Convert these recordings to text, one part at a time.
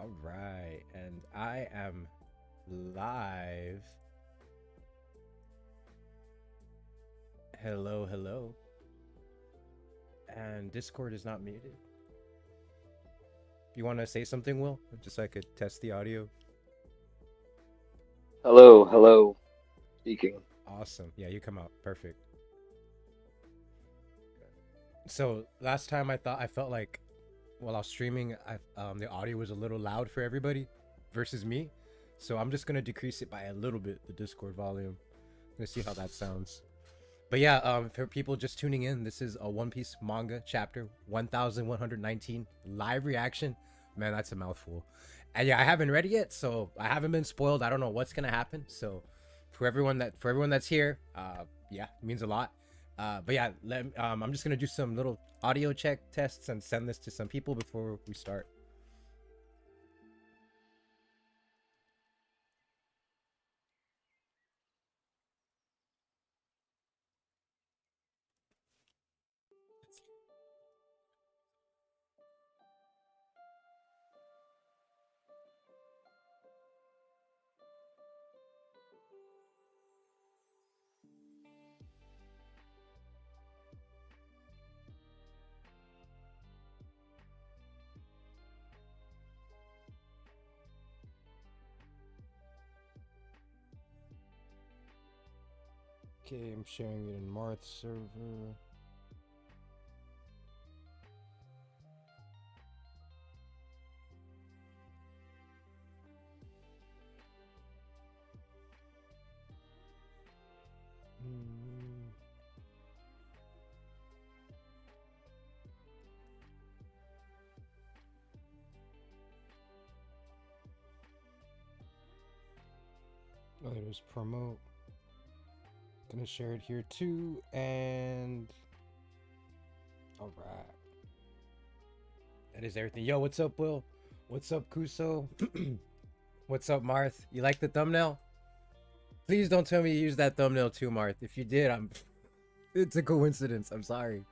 All right, and I am live. Hello, hello. And Discord is not muted. You want to say something, Will? Just so I could test the audio. Hello, hello, speaking. Awesome. Yeah, you come out. Perfect. So last time I felt like while I was streaming, the audio was a little loud for everybody versus me. So I'm just gonna decrease it by a little bit, the Discord volume. I'm gonna see how that sounds. But yeah, for people just tuning in, this is a One Piece Manga Chapter 1119 live reaction. Man, that's a mouthful. And yeah, I haven't read it yet, so I haven't been spoiled. I don't know what's gonna happen. So for everyone that's here, yeah, it means a lot. But yeah, I'm just gonna do some little audio check tests and send this to some people before we start. Okay, I'm sharing it in Marth server. Mm. Oh, there's promote. Gonna share it here too, and all right, that is everything. Yo, what's up, Will? What's up, Kuso? What's up, Marth? You like the thumbnail? Please don't tell me you used that thumbnail too, Marth. If you did, I'm. It's a coincidence. I'm sorry.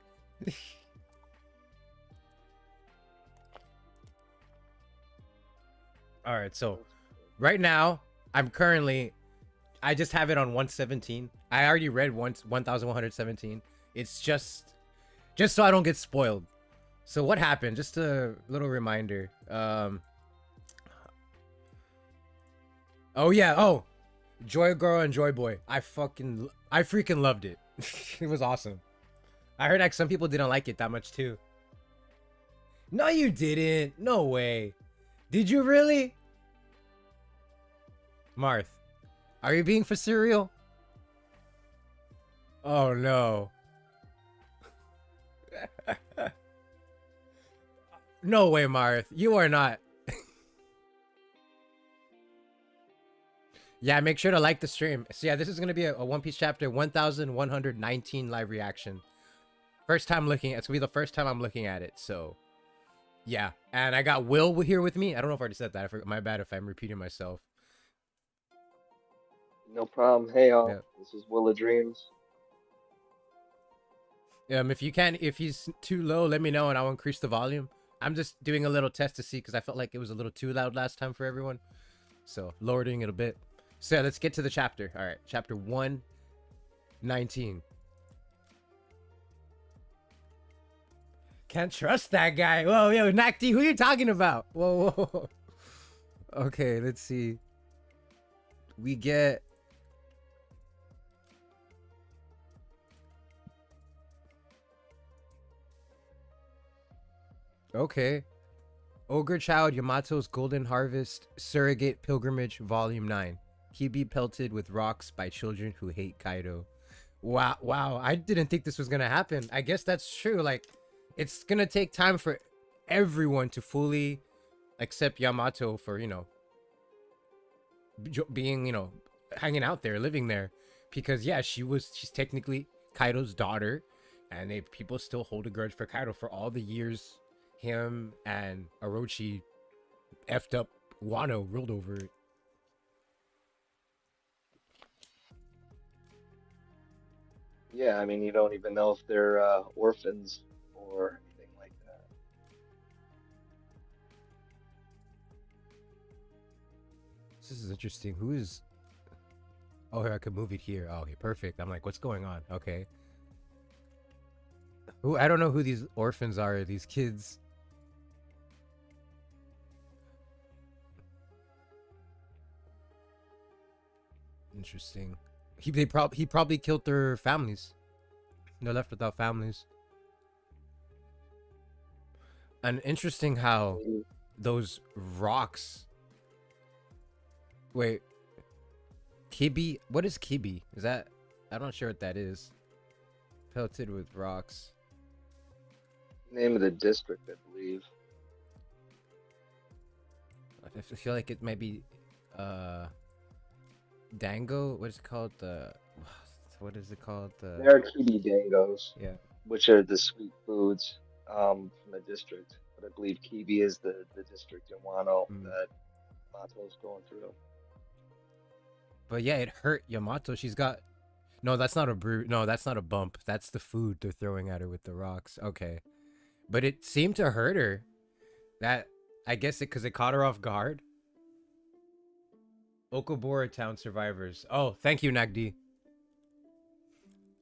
All right, so right now I'm currently. I just have it on 117. I already read 1117. It's just so I don't get spoiled. So what happened? Just a little reminder. Oh yeah. Oh, Joy Girl and Joy Boy. I freaking loved it. It was awesome. I heard like some people didn't like it that much too. No, you didn't. No way. Did you really? Marth, are you being for cereal? Oh no. No way, Marth. You are not. Yeah, make sure to like the stream. So yeah, this is gonna be a One Piece chapter 1119 live reaction. First time looking. It's gonna be the first time I'm looking at it. So yeah, and I got Will here with me. I don't know if I already said that. My bad if I'm repeating myself. No problem. Hey, Yeah. all. This is Willa Dreams. If you can, if he's too low, let me know and I'll increase the volume. I'm just doing a little test to see because I felt like it was a little too loud last time for everyone. So lowering it a bit. So yeah, let's get to the chapter. All right, chapter 119. Can't trust that guy. Whoa, yo, Nakti, who you talking about? Whoa, whoa. Okay, let's see. We get. Okay. Ogre Child Yamato's Golden Harvest Surrogate Pilgrimage Volume 9. He be pelted with rocks by children who hate Kaido. Wow, wow. I didn't think this was going to happen. I guess that's true. Like, it's going to take time for everyone to fully accept Yamato for, being, hanging out there, living there. Because, yeah, she's technically Kaido's daughter. And people still hold a grudge for Kaido for all the years him and Orochi effed up Wano ruled over it. Yeah, I mean, you don't even know if they're orphans or anything like that. This is interesting. Who is? Oh, here I could move it here. Oh, okay, perfect. I'm like, what's going on? Okay. Who? I don't know who these orphans are. These kids. Interesting. He probably killed their families. They're left without families. And interesting how Maybe. those rocks. Wait, Kibi? What is Kibi? Is that? I'm not sure what that is. Pelted with rocks. Name of the district, I believe. I feel like it might be, uh, Dango. What is it called? What is it called? There are kibi dangos, Yeah. which are the sweet foods from the district. But I believe kibi is the district in Wano Mm. that Mato's going through. But yeah, it hurt Yamato. She's got. No, that's not a No, that's not a bump. That's the food they're throwing at her with the rocks. Okay, but it seemed to hurt her. That I guess it because it caught her off guard. Okobora town survivors. Oh, thank you, Nagdi.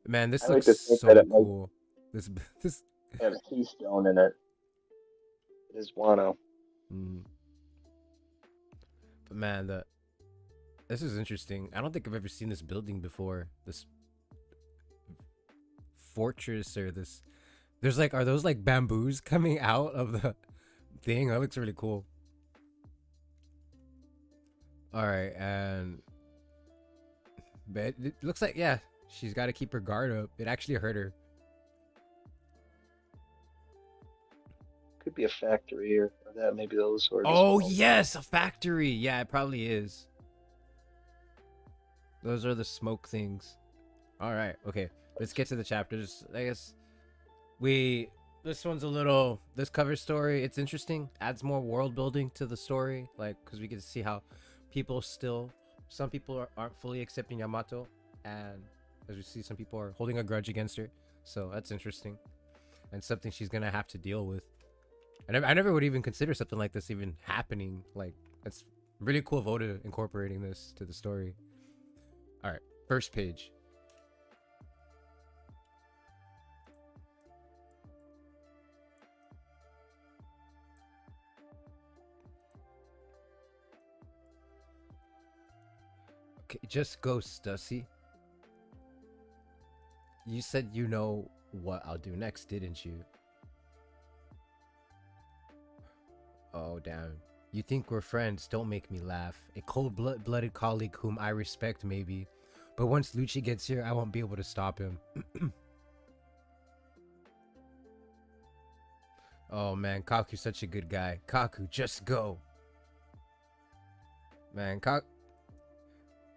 Man, this I like looks to think that so it might cool. This this. have keystone in it. It is Wano. Mm. But man, this is interesting. I don't think I've ever seen this building before. This fortress or this. There's like, are those like bamboos coming out of the thing? That looks really cool. All right, and but it looks like yeah, she's got to keep her guard up. It actually hurt her. Could be a factory or that. Maybe those sort of Oh small. yes, a factory. Yeah, it probably is. Those are the smoke things. All right, okay. Let's get to the chapters. I guess this one's a little this cover story. It's interesting. Adds more world building to the story, like because we get to see how some people aren't fully accepting Yamato, and as we see, some people are holding a grudge against her. So that's interesting, and something she's gonna have to deal with. I never would even consider something like this even happening. Like it's really cool of Oda incorporating this to the story. All right, first page. Okay, just go, Stussy. You said you know what I'll do next, didn't you? Oh, damn. You think we're friends, don't make me laugh. A cold-blooded colleague whom I respect, maybe. But once Lucci gets here, I won't be able to stop him. Oh, man, Kaku's such a good guy. Kaku, just go. Man,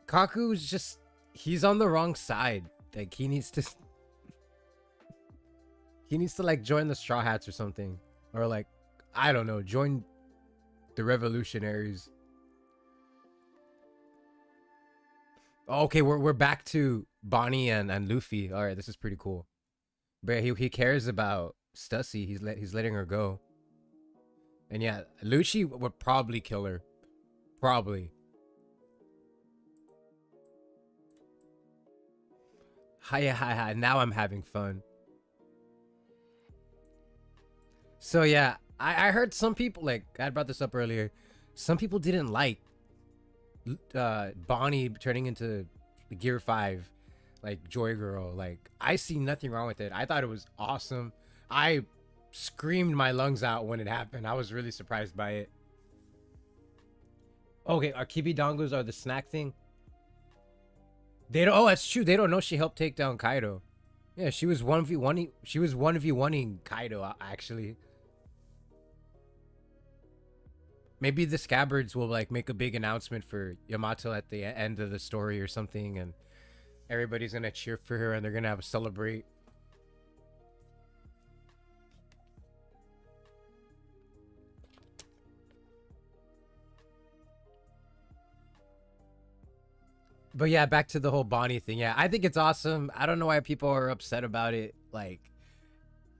Kaku's just... He's on the wrong side. Like, he needs to... He needs to, like, join the Straw Hats or something. Or, like, I don't know, join the revolutionaries. Okay, we're back to Bonnie and Luffy. All right, this is pretty cool. But he cares about Stussy. He's letting her go. And yeah, Lucci would probably kill her. Probably. Hi. Now I'm having fun. So yeah, I heard some people, like I brought this up earlier. Some people didn't like Bonnie turning into Gear 5, like Joy Girl. Like I see nothing wrong with it. I thought it was awesome. I screamed my lungs out when it happened. I was really surprised by it. Okay, our kibi dongos are the snack thing. They don't. Oh, that's true. They don't know she helped take down Kaido. Yeah, she was 1v1. She was 1v1ing Kaido actually. Maybe the Scabbards will like make a big announcement for Yamato at the end of the story or something, and everybody's gonna cheer for her and they're gonna have a celebrate. But yeah, back to the whole Bonnie thing. Yeah, I think it's awesome. I don't know why people are upset about it. Like,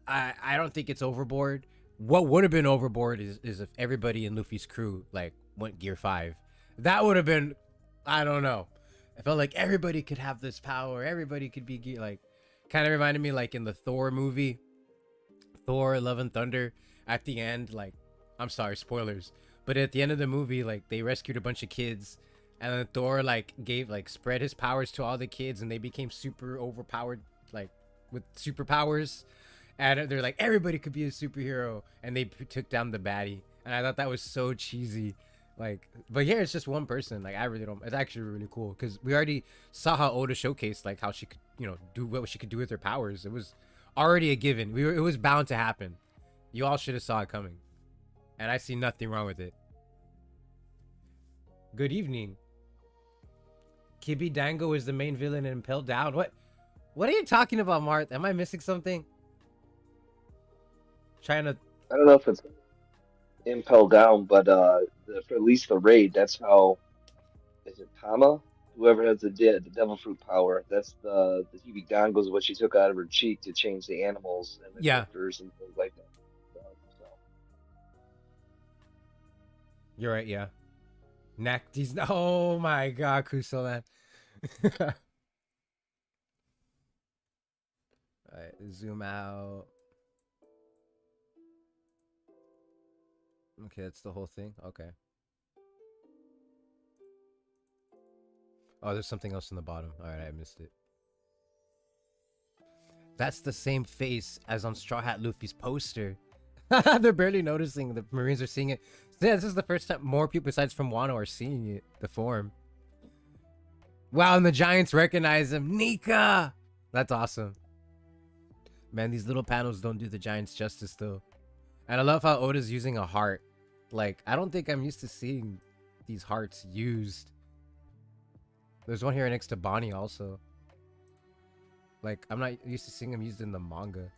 I don't think it's overboard. What would have been overboard is if everybody in Luffy's crew like went Gear 5. That would have been, I don't know. I felt like everybody could have this power. Everybody could be like, kind of reminded me like in the Thor movie, Thor: Love and Thunder. At the end, like, I'm sorry, spoilers, but at the end of the movie, like they rescued a bunch of kids, and then Thor like spread his powers to all the kids, and they became super overpowered, like with superpowers, and they're like everybody could be a superhero, and they took down the baddie, and I thought that was so cheesy. Like, but here it's just one person. Like, I really don't. It's actually really cool because we already saw how Oda showcased like how she could, do what she could do with her powers. It was already a given. It was bound to happen. You all should have saw it coming, and I see nothing wrong with it. Good evening. Kibi Dango is the main villain in Impelled Down. What? What are you talking about, Marth? Am I missing something? Trying to. I don't know if it's impel down, but for at least the raid, that's how is it Tama? Whoever has the devil fruit power, that's the Hebe Gongos what she took out of her cheek to change the animals and the Yeah, drifters and things like that. So, you're right. Yeah. Nakti's. Oh my God, Kusolan. Alright, zoom out. Okay, that's the whole thing. Okay. Oh, there's something else in the bottom. Alright, I missed it. That's the same face as on Straw Hat Luffy's poster. They're barely noticing. The Marines are seeing it. Yeah, this is the first time more people besides from Wano are seeing it. The form. Wow, and the Giants recognize him. Nika! That's awesome. Man, these little panels don't do the Giants justice, though. And I love how Oda's using a heart. Like, I don't think I'm used to seeing these hearts used. There's one here next to Bonnie also. Like, I'm not used to seeing them used in the manga.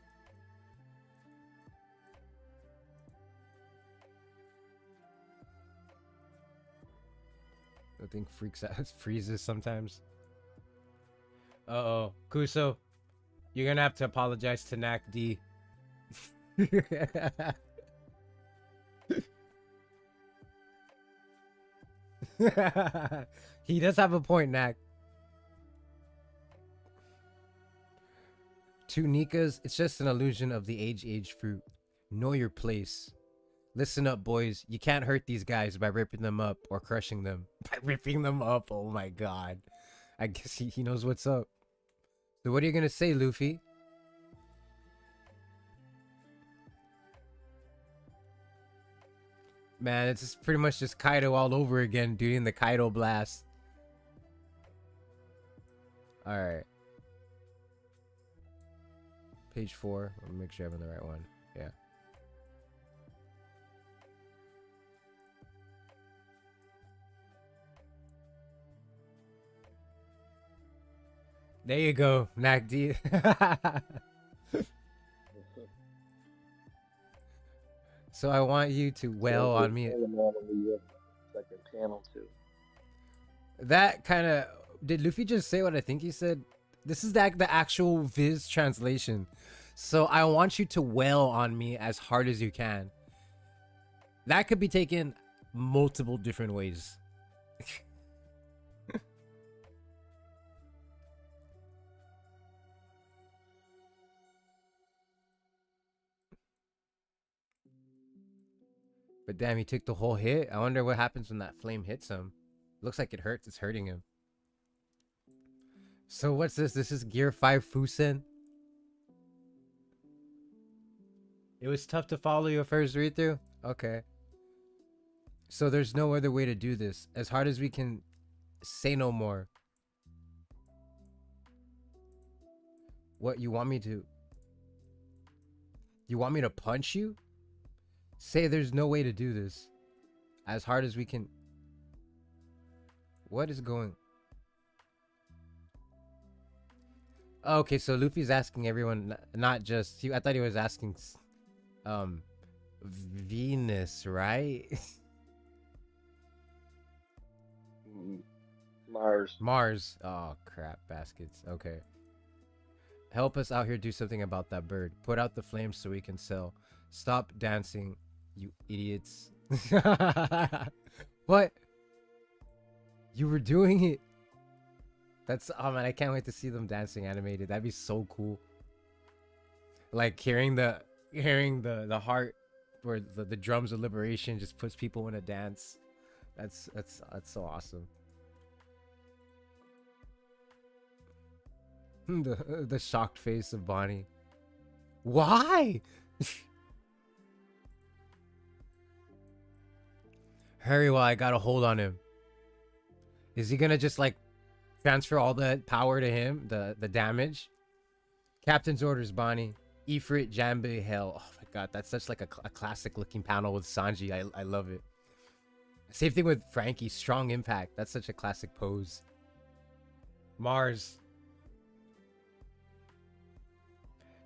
The thing freaks out, freezes sometimes. Uh-oh. Kuso, you're gonna have to apologize to Nak D. He does have a point, Nak. Two Nikas, it's just an illusion of the age fruit. Know your place. Listen up, boys. You can't hurt these guys by ripping them up or crushing them. By ripping them up, oh my god. I guess he knows what's up. So what are you gonna say, Luffy? Man, it's just pretty much just Kaido all over again, doing the Kaido blast. Alright. Page 4. Let me make sure I'm in the right one. Yeah. There you go, Nagdi. So I want you to wail on me. Second panel too. That kind of... Did Luffy just say what I think he said? This is the actual Viz translation. So I want you to wail on me as hard as you can. That could be taken multiple different ways. But damn, he took the whole hit. I wonder what happens when that flame hits him. Looks like it hurts. It's hurting him. So what's this? This is Gear 5 Fusen. It was tough to follow your first read through? Okay. So there's no other way to do this. As hard as we can, say no more. What, you want me to... You want me to punch you? Say there's no way to do this. As hard as we can... What is going... Okay, so Luffy's asking everyone, not just... I thought he was asking... Venus, right? Mars. Mars. Oh, crap. Baskets. Okay. Help us out here do something about that bird. Put out the flames so we can sell. Stop dancing, you idiots. What? You were doing it. That's oh man, I can't wait to see them dancing animated. That'd be so cool. Like hearing the heart where the drums of liberation just puts people in a dance. That's so awesome. The shocked face of Bonnie. Why? Hurry while I got a hold on him. Is he gonna just like transfer all the power to him? The damage? Captain's orders, Bonnie. Ifrit Jambe Hell. Oh my god, that's such like a classic looking panel with Sanji. I love it. Same thing with Frankie. Strong impact. That's such a classic pose. Mars.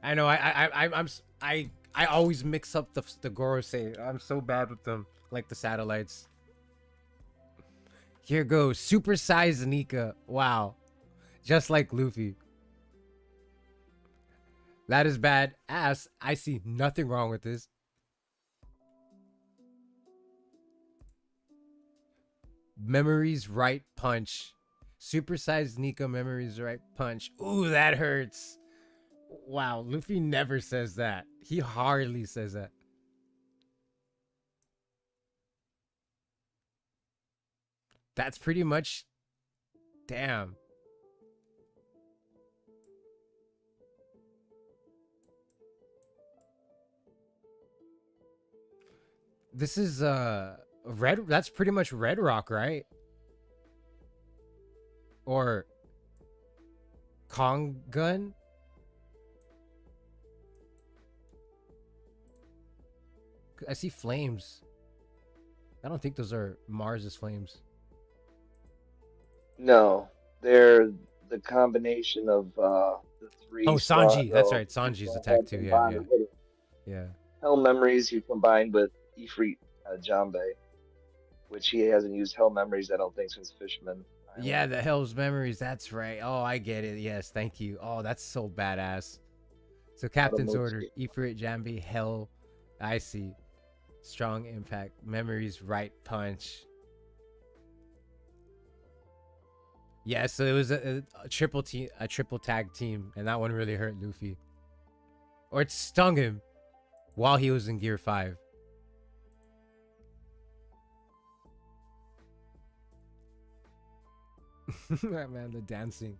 I know. I always mix up the Gorosei. I'm so bad with them. Like the satellites. Here goes Super Size Nika. Wow, just like Luffy. That is bad ass. I see nothing wrong with this. Memories right punch. Supersized Nika memories right punch. Ooh, that hurts. Wow, Luffy never says that. He hardly says that. That's pretty much. Damn. This is red. That's pretty much Red Rock, right? Or Kong Gun. I see flames. I don't think those are Mars's flames. No, they're the combination of the Oh, three strong. Sanji. That's Well, right. three Sanji's strong attack heads too. Yeah, combined yeah, to hit it. yeah. Hell memories you combined with Ifrit Jambe, which he hasn't used Hell memories I don't think since Fishman Yeah, Island. the Hell's Memories. That's right. Oh, I get it. Yes, thank you. Oh, that's so badass. So Captain's Order, Automotsuki. Ifrit, Jambi, Hell. I see. Strong Impact, Memories, Right Punch. Yeah, so it was a triple team, a triple tag team, and that one really hurt Luffy, or it stung him while he was in Gear 5. Man, the dancing.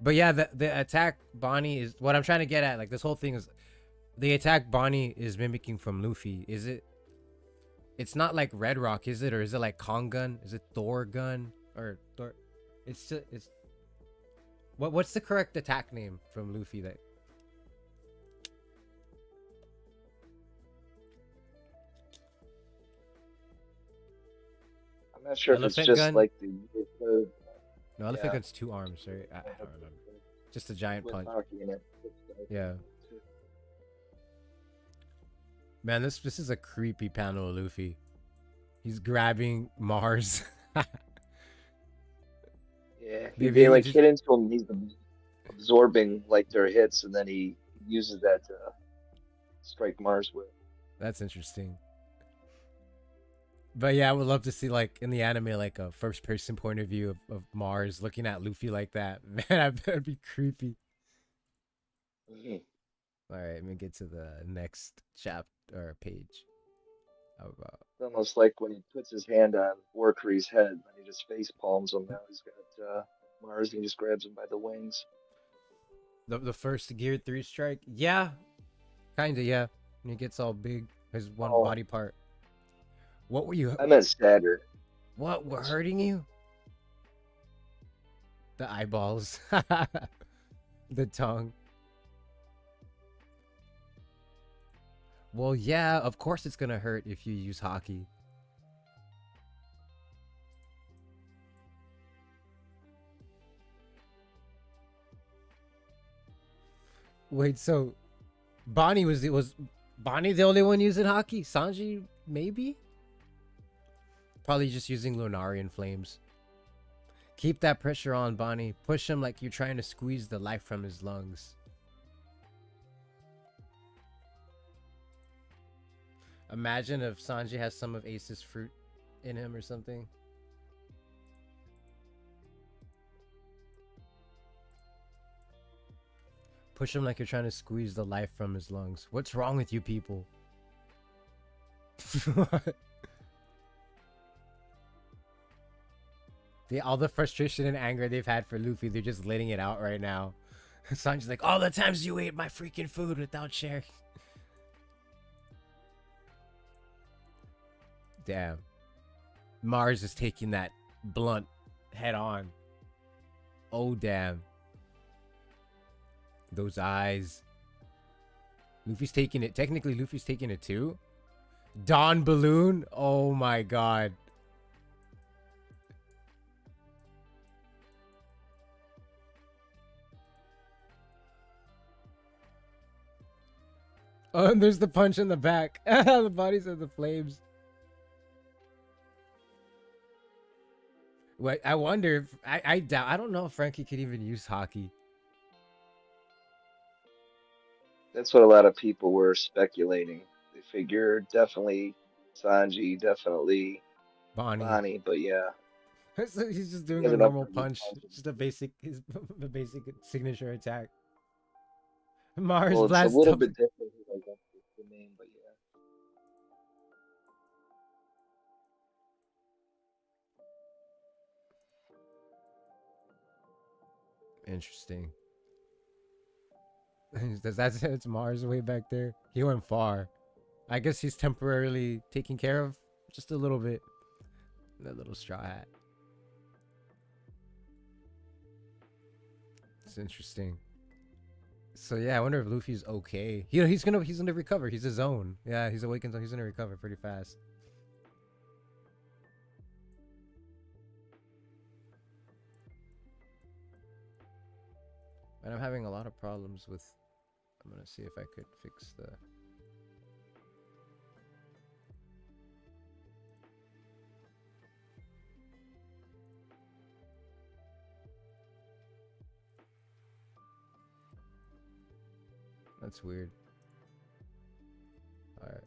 But yeah, the attack Bonnie is what I'm trying to get at. Like this whole thing is the attack Bonnie is mimicking from Luffy. Is it? It's not like Red Rock, is it? Or is it like Kong Gun? Is it Thor Gun or Thor? It's what's the correct attack name from Luffy that? I'm not sure if it's Elephant just Gun? like the No, Elephant yeah Gun's 2 arms, right? I don't remember. Just a giant with punch. hockey in it. Yeah. Man, this is a creepy panel of Luffy. He's grabbing Mars. Yeah, he Maybe they he like just hit into him. He's absorbing like their hits, and then he uses that to strike Mars with. that's interesting. But yeah, I would love to see like in the anime like a first person point of view of Mars looking at Luffy like that. Man, that'd be creepy. Mhm. All right, let me get to the next chapter or page. How about It's almost like when he puts his hand on Warcree's head, and he just face palms him. Now he's got Mars, and he just grabs him by the wings. the first Gear 3 strike? Yeah, kind of, yeah. When he gets all big, his one Oh, body part. What were you? I meant Saturn. What were hurting you? The eyeballs, the tongue. Well, yeah, of course it's gonna hurt if you use hockey. Wait, so was Bonnie the only one using hockey? Sanji maybe? Probably just using Lunarian flames. Keep that pressure on, Bonnie. Push him like you're trying to squeeze the life from his lungs. Imagine if Sanji has some of Ace's fruit in him or something. Push him like you're trying to squeeze the life from his lungs. What's wrong with you people? All the frustration and anger they've had for Luffy, they're just letting it out right now. Sanji's like, all the times you ate my freaking food without sharing. Damn. Mars is taking that blunt head on. Oh, damn. Those eyes. Luffy's taking it. Technically, Luffy's taking it too. Dawn Balloon? Oh my god. Oh, and there's the punch in the back. The bodies of the flames. Wait, I wonder if I doubt. I don't know if Frankie could even use hockey. That's what a lot of people were speculating. They figure definitely Sanji, definitely Bonnie. Bonnie, but yeah, So he's just he doing has a enough normal for each punch. punch. Just a basic the basic signature attack. Mars Well, it's a blast little up. bit different. Like that's the name, but yeah. Interesting. That's it's Mars way back there. He went far. I guess he's temporarily taken care of just a little bit. That little straw hat. It's interesting. So yeah, I wonder if Luffy's okay. He's gonna recover. He's his own. Yeah, he's awakened, so he's gonna recover pretty fast. And I'm having a lot of problems with. I'm gonna see if I could fix the. That's weird. Alright.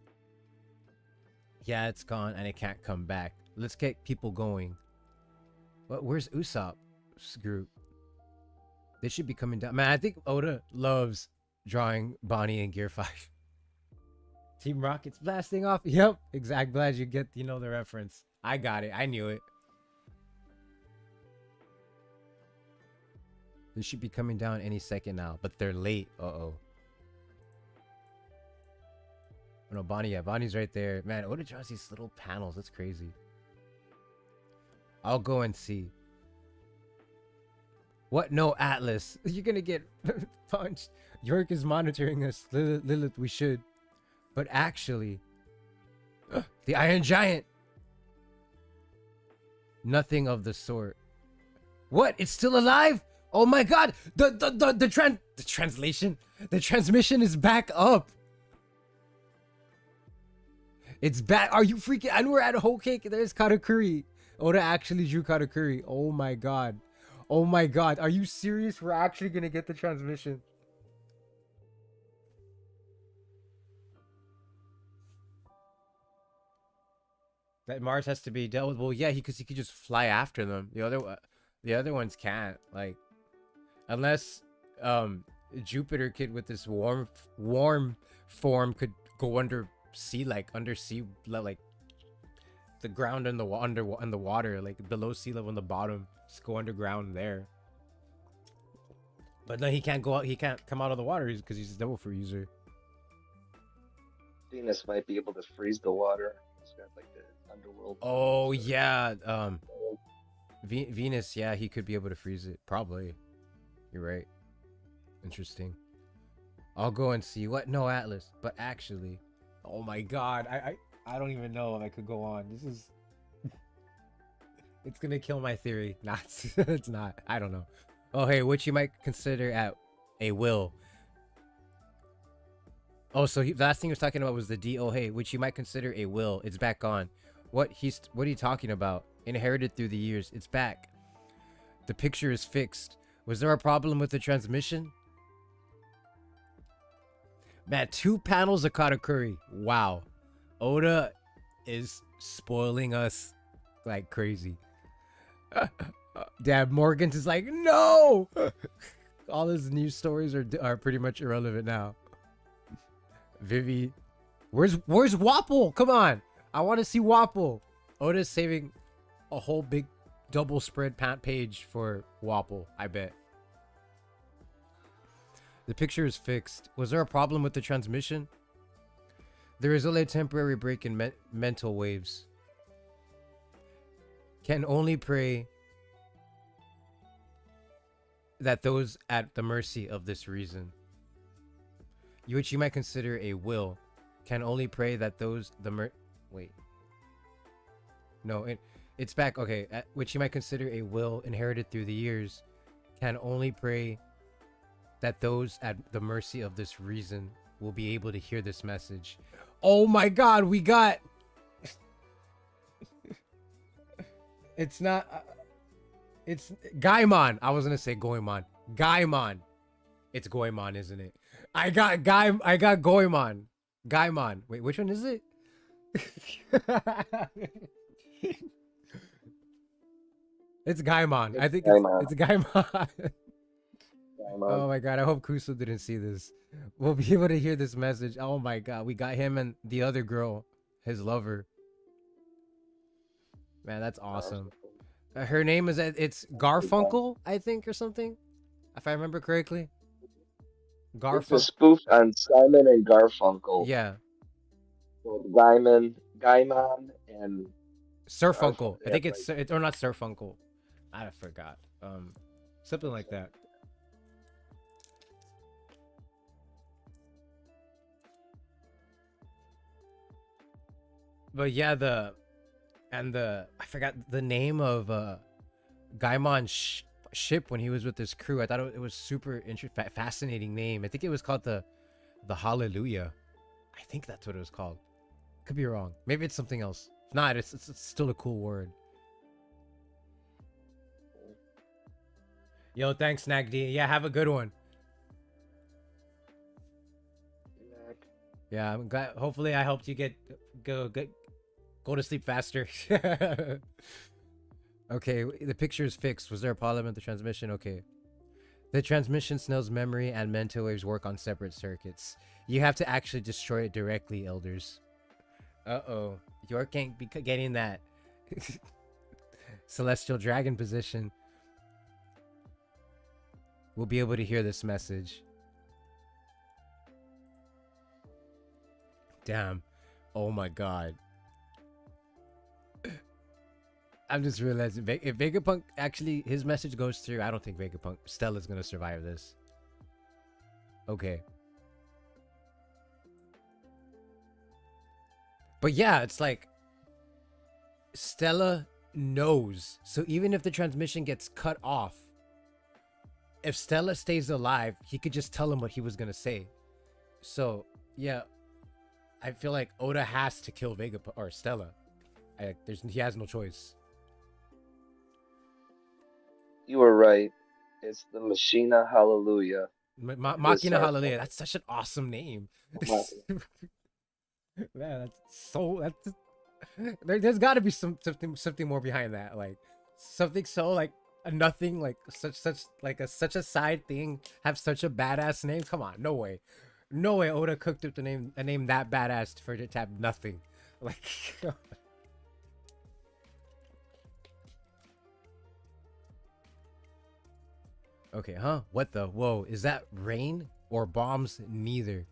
Yeah, it's gone and it can't come back. Let's get people going. Where's Usopp's group? They should be coming down. Man, I think Oda loves drawing Bonnie in Gear 5. Team Rocket's blasting off. Yep, exact. Glad you get the reference. I got it. I knew it. They should be coming down any second now, but they're late. Uh-oh. No, Bonnie, yeah, Bonnie's right there. Man, Oda draws these little panels. That's crazy. I'll go and see. What? No, Atlas. You're gonna get punched. York is monitoring us. Lilith, we should. But actually, the Iron Giant. Nothing of the sort. What? It's still alive? Oh my god! The translation. The transmission is back up. It's back. Are you freaking? And we're at Whole Cake. There's Katakuri. Oda actually drew Katakuri. Oh my god. Oh my god. Are you serious? We're actually gonna get the transmission. That Mars has to be dealt with. Well, yeah, because he could just fly after them. The other ones can't. Like, unless Jupiter kid with this warm form could go under sea, like undersea, like the ground and the water, like below sea level in the bottom, just go underground there. But no, he can't go out. He can't come out of the water because he's a devil fruit user. Venus might be able to freeze the water. It's got like the underworld. Oh yeah, Venus. Yeah, he could be able to freeze it. Probably. You're right. Interesting. I'll go and see. What? No, Atlas. But actually, oh my god, I don't even know if I could go on. This is. It's gonna kill my theory. Nah, it's not. I don't know. Oh hey, what you might consider at a will. Oh, so the last thing he was talking about was the D. Oh hey, which you might consider a will. It's back on. What are you talking about? Inherited through the years. It's back. The picture is fixed. Was there a problem with the transmission? Man, 2 panels of Katakuri. Wow. Oda is spoiling us like crazy. Dad Morgan's is like, no! All his news stories are pretty much irrelevant now. Vivi, where's Wapple? Come on, I want to see Wapple. Oda's saving a whole big double spread page for Wapple. I bet. The picture is fixed. Was there a problem with the transmission? There is only a temporary break in mental waves. Can only pray that those at the mercy of this reason, which you might consider a will, can only pray that those wait. No, it's back. Okay, which you might consider a will inherited through the years, can only pray that those at the mercy of this reason will be able to hear this message. Oh my God, we got. It's not. It's Gaimon. I was gonna say Goemon. Gaimon. It's Goemon, isn't it? I got Goemon. Gaimon. Wait, which one is it? It's Gaimon. I think it's Gaimon. Oh my God, I hope Kuso didn't see this. We'll be able to hear this message. Oh my God, we got him and the other girl, his lover. Man, that's awesome. Her name is, it's Garfunkel, I think, or something, if I remember correctly. It's a spoof on Simon and Garfunkel. Yeah. So Gaimon, and Sirfunkel. I think it's or not Sirfunkel. I forgot. Something like that. But yeah, I forgot the name of Gaimon's ship when he was with his crew. I thought it was super fascinating name. I think it was called the Hallelujah. I think that's what it was called. Could be wrong. Maybe it's something else. If not, it's still a cool word. Yo, thanks, Nagd. Yeah, have a good one. Yeah, I'm glad. Hopefully, I helped you go to sleep faster. Okay, the picture is fixed. Was there a problem with the transmission? Okay. The transmission snail's memory and mental waves work on separate circuits. You have to actually destroy it directly, elders. Uh-oh. York ain't be getting that celestial dragon position. We'll be able to hear this message. Damn. Oh my God. I'm just realizing if Vegapunk actually his message goes through, I don't think Vegapunk Stella's gonna survive this. Okay. But yeah, it's like Stella knows. So even if the transmission gets cut off, if Stella stays alive, he could just tell him what he was gonna say. So yeah, I feel like Oda has to kill Vegapunk or Stella. He has no choice. You were right. It's the Machina Hallelujah. Machina Hallelujah. That's such an awesome name. Man, there's got to be something more behind that. Like something so like a nothing, like such a side thing, have such a badass name. Come on, no way. No way Oda cooked up a name that badass for it to have nothing. Like okay, huh? What the? Whoa, is that rain or bombs? Neither.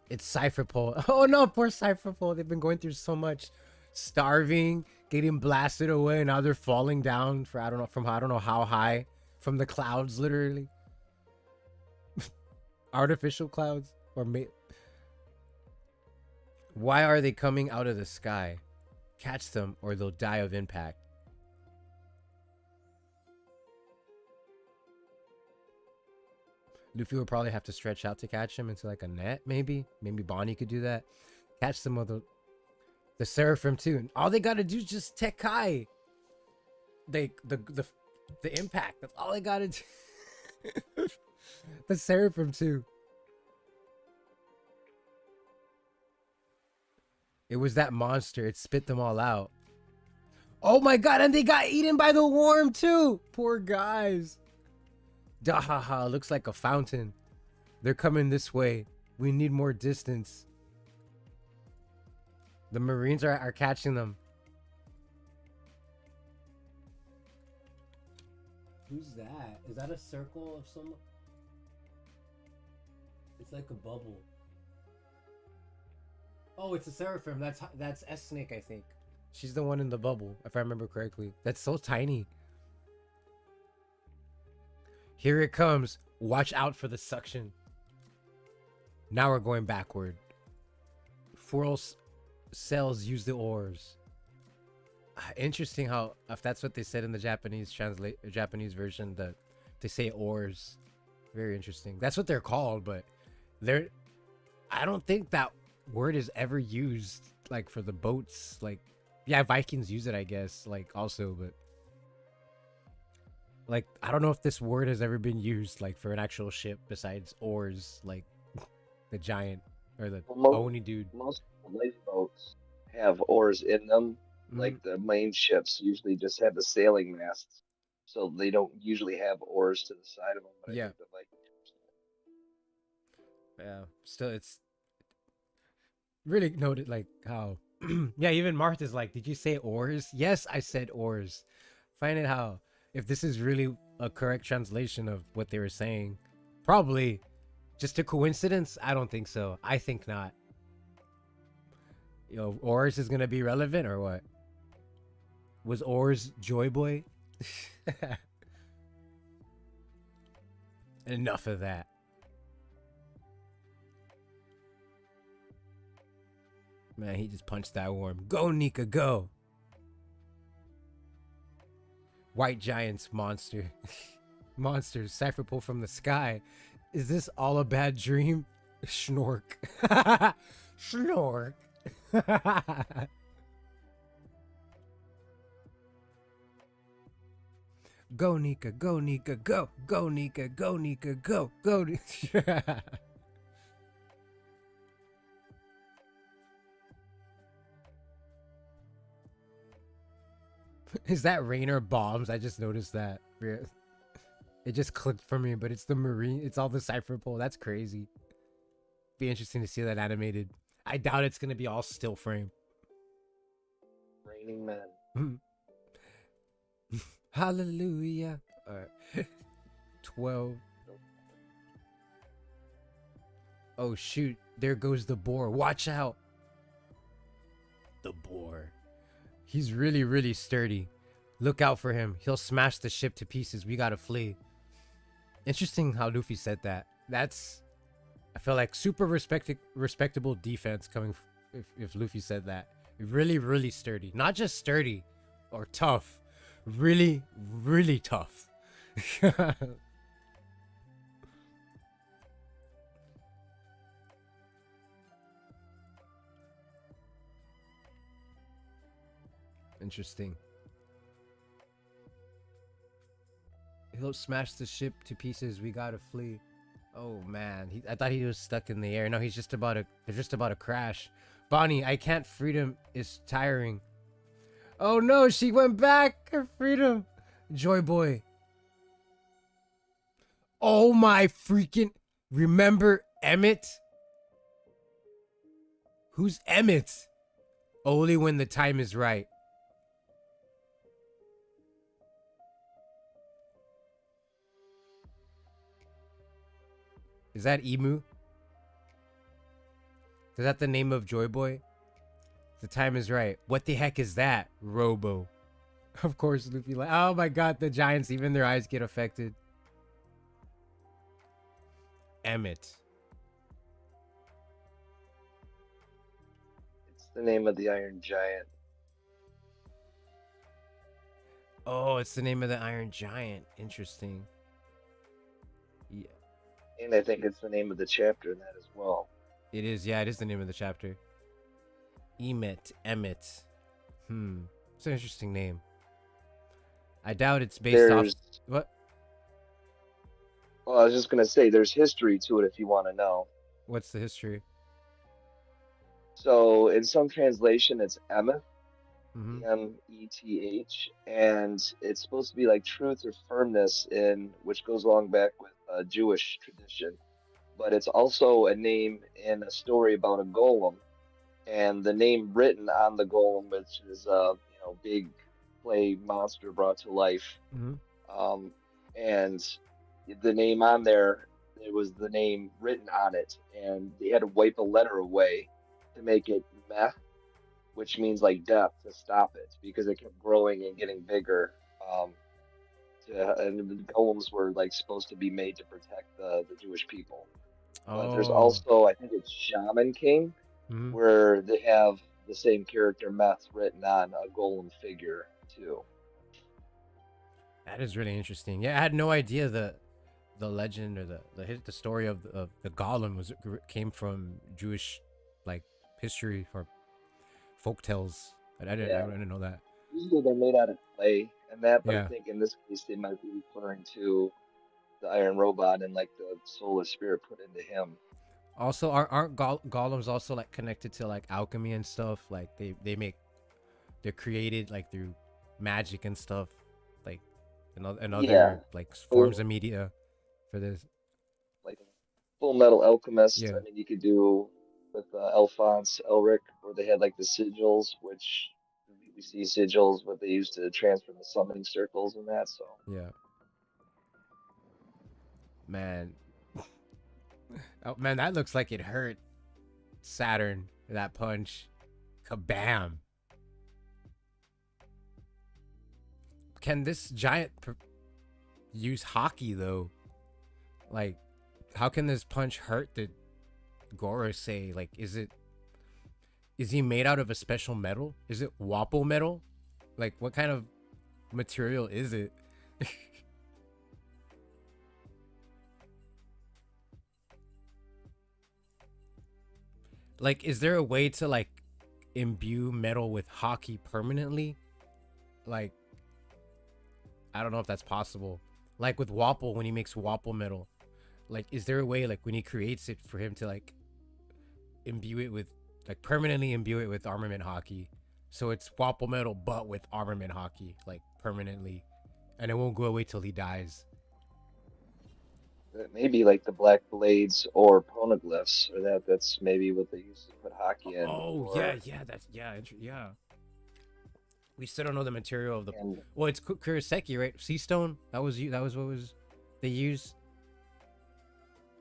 It's Cypher Pole. Oh no, poor Cypher Pole. They've been going through so much. Starving, getting blasted away, now they're falling down for I don't know how high. From the clouds, literally. Artificial clouds. Why are they coming out of the sky? Catch them or they'll die of impact. Luffy would probably have to stretch out to catch him into like a net, maybe. Maybe Bonnie could do that. Catch some of the Seraphim too. And all they gotta do is just Tekai. The impact. That's all they gotta do. The Seraphim too. It was that monster. It spit them all out. Oh my God, and they got eaten by the worm too. Poor guys. Dahaha, looks like a fountain. They're coming this way. We need more distance. The Marines are catching them. Who's that? Is that a circle of some? It's like a bubble. Oh, it's a Seraphim. That's S Snake, I think. She's the one in the bubble, if I remember correctly. That's so tiny. Here it comes. Watch out for the suction. Now we're going backward. Foil cells use the ores. Interesting how, if that's what they said in the Japanese version, that they say ores. Very interesting. That's what they're called, but I don't think that word is ever used like for the boats. Like, yeah, Vikings use it, I guess, like also, but like I don't know if this word has ever been used like for an actual ship besides oars, like the giant or the Oni dude. Most lifeboats have oars in them. Like the main ships usually just have the sailing masts, so they don't usually have oars to the side of them. But Yeah. I think that like, yeah, still it's really noted like how yeah, even Martha's like, did you say oars? Yes, I said oars. Find it how if this is really a correct translation of what they were saying. Probably just a coincidence. I don't think so. I think not. Yo, oars is gonna be relevant or what? Was oars Joy Boy? Enough of that. Man, he just punched that worm. Go, Nika, go. White giants, monster. Monsters, cipher pull from the sky. Is this all a bad dream? Schnork. Schnork. Go, Nika, go, Nika, go. Go, Nika, go, Nika, go. Go. Is that rain or bombs? I just noticed that. It just clicked for me, but it's the marine. It's all the cipher pull. That's crazy. Be interesting to see that animated. I doubt it's gonna be all still frame. Raining Men. Hallelujah. All right. 12. Oh shoot! There goes the boar. Watch out. The boar. He's really, really sturdy. Look out for him. He'll smash the ship to pieces. We gotta flee. Interesting how Luffy said that. That's, I feel like super respectable defense coming if Luffy said that. Really, really sturdy. Not just sturdy or tough. Really, really tough. Interesting. He'll smash the ship to pieces. We gotta flee. Oh man, I thought he was stuck in the air. No, he's just about to crash. Bonnie, I can't. Freedom is tiring. Oh no, she went back. Her freedom. Joy Boy. Oh my freaking. Remember Emmett? Who's Emmett? Only when the time is right. Is that Emu? Is that the name of Joy Boy? The time is right. What the heck is that? Robo. Of course, Luffy like, oh my god, the giants, even their eyes get affected. Emmett. It's the name of the Iron Giant. Oh, it's the name of the Iron Giant. Interesting. Yeah. And I think it's the name of the chapter in that as well. It is, yeah, it is the name of the chapter. Emmett. It's an interesting name. I doubt it's based off... What? Well, I was just going to say, there's history to it if you want to know. What's the history? So, in some translation, it's Emmett. Mm-hmm. Meth, and it's supposed to be like truth or firmness in which goes along back with Jewish tradition. But it's also a name in a story about a golem, and the name written on the golem, which is big clay monster brought to life. Mm-hmm. Um, and the name on there, it was the name written on it, and they had to wipe a letter away to make it meth, which means like death, to stop it because it kept growing and getting bigger. Um, and the golems were like supposed to be made to protect the Jewish people. But there's Oh. also, I think it's Shaman King, Mm-hmm. where they have the same character meth written on a golem figure too. That is really interesting. Yeah, I had no idea the legend or the story of the golem came from Jewish like history or folk tales. I Yeah, didn't know that. usually they're made out of clay and that, but I Yeah. think in this case they might be referring to the Iron Robot and like the soul of spirit put into him. Also, aren't golems also like connected to like alchemy and stuff? Like they're created like through magic and stuff, like and Yeah, other like forms full, of media for this. like Full Metal Alchemist. Yeah. I mean, you could do with Alphonse Elric, where they had like the sigils, which we see sigils, what they used to transfer the summoning circles and that. So Yeah. Man. Oh man, that looks like it hurt Saturn. That punch. Kabam. Can this giant use hockey though? Like, how can this punch hurt the Gorosei? Like, is he made out of a special metal? Is it Wapple metal? Like, what kind of material is it? Like, is there a way to like imbue metal with hockey permanently? Like, I don't know if that's possible. Like with Wapple, when he makes Wapple metal, like, is there a way like when he creates it for him to like imbue it with like permanently imbue it with armament hockey, so it's Wapple metal but with armament hockey like permanently, and it won't go away till he dies. that may be like the Black Blades or poneglyphs, or that's maybe what they used to put hockey in. Oh yeah, Or yeah, that's yeah. We still don't know the material of the. and Well, it's Kuroseki, right? Sea stone. That was you. That was what was they used.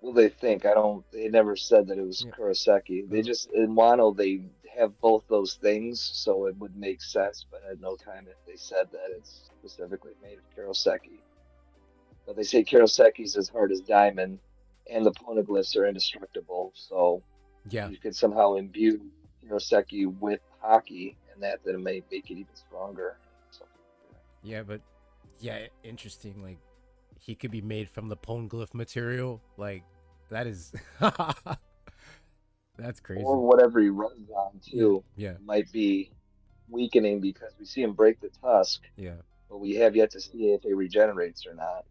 well, they think I don't. They never said that it was Yeah. Kuroseki. They Uh, just in Wano they have both those things, so it would make sense. But at no time if they said that it's specifically made of Kuroseki. But they say Kuroseki's as hard as diamond, and the poneglyphs are indestructible. So yeah. you could somehow imbue Kuroseki with hockey, and that may make it even stronger. Something like Yeah, but yeah, interesting. Like he could be made from the poneglyph material. Like that is that's or crazy. whatever he runs on Yeah, too yeah, might be weakening because we see him break the tusk, yeah, but we have yet to see if it regenerates or not.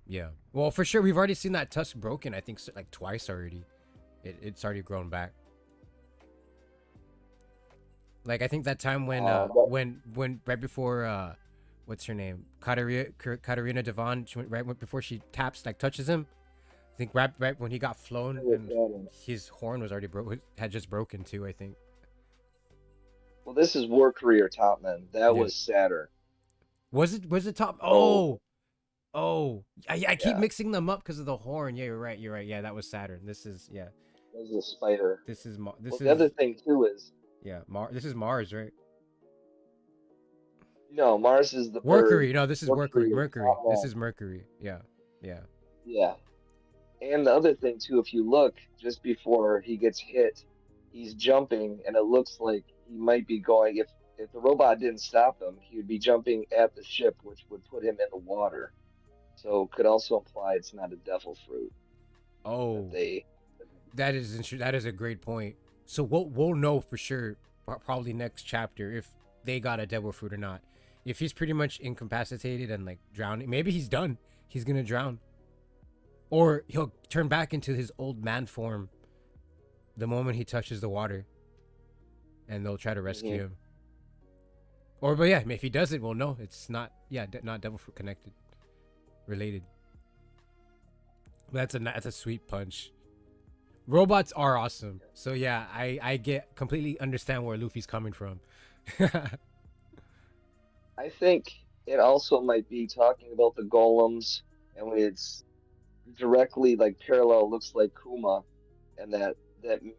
yeah. Well, for sure, we've already seen that tusk broken. I think like twice already. It's already grown back. Like I think that time But when right before what's her name, Katarina Devon, she went right before she taps like touches him. I think right when he got flown and his horn was already broke, had just broken too. I think. well, this is War Career Topman. That Yeah. was Saturn. Was it top? So Oh. I keep yeah, mixing them up because of the horn. Yeah, you're right. You're right. Yeah, that was Saturn. This is yeah. this is a spider. This Well, the other is thing too is yeah. This is Mars, right? no, Mars is the bird. Mercury. No, this is War Mercury. Career Mercury. This Topman. is Mercury. Yeah. Yeah. Yeah, and the other thing too, if you look just before he gets hit, he's jumping, and it looks like he might be going. If the robot didn't stop him, he would be jumping at the ship, which would put him in the water. So could also imply it's not a devil fruit that Oh, they. that is a great point. So we'll know for sure probably next chapter if they got a devil fruit or not. If he's pretty much incapacitated and like drowning, maybe he's done. He's gonna drown, or he'll turn back into his old man form the moment he touches the water, and they'll try to rescue Mhm. him. Or but yeah, if he does it, well, no, it's not. Yeah, not devil fruit connected, related. That's a sweet punch. Robots are awesome. So yeah, I get completely understand where Luffy's coming from. I think it also might be talking about the golems, and when it's directly like parallel, looks like Kuma, and that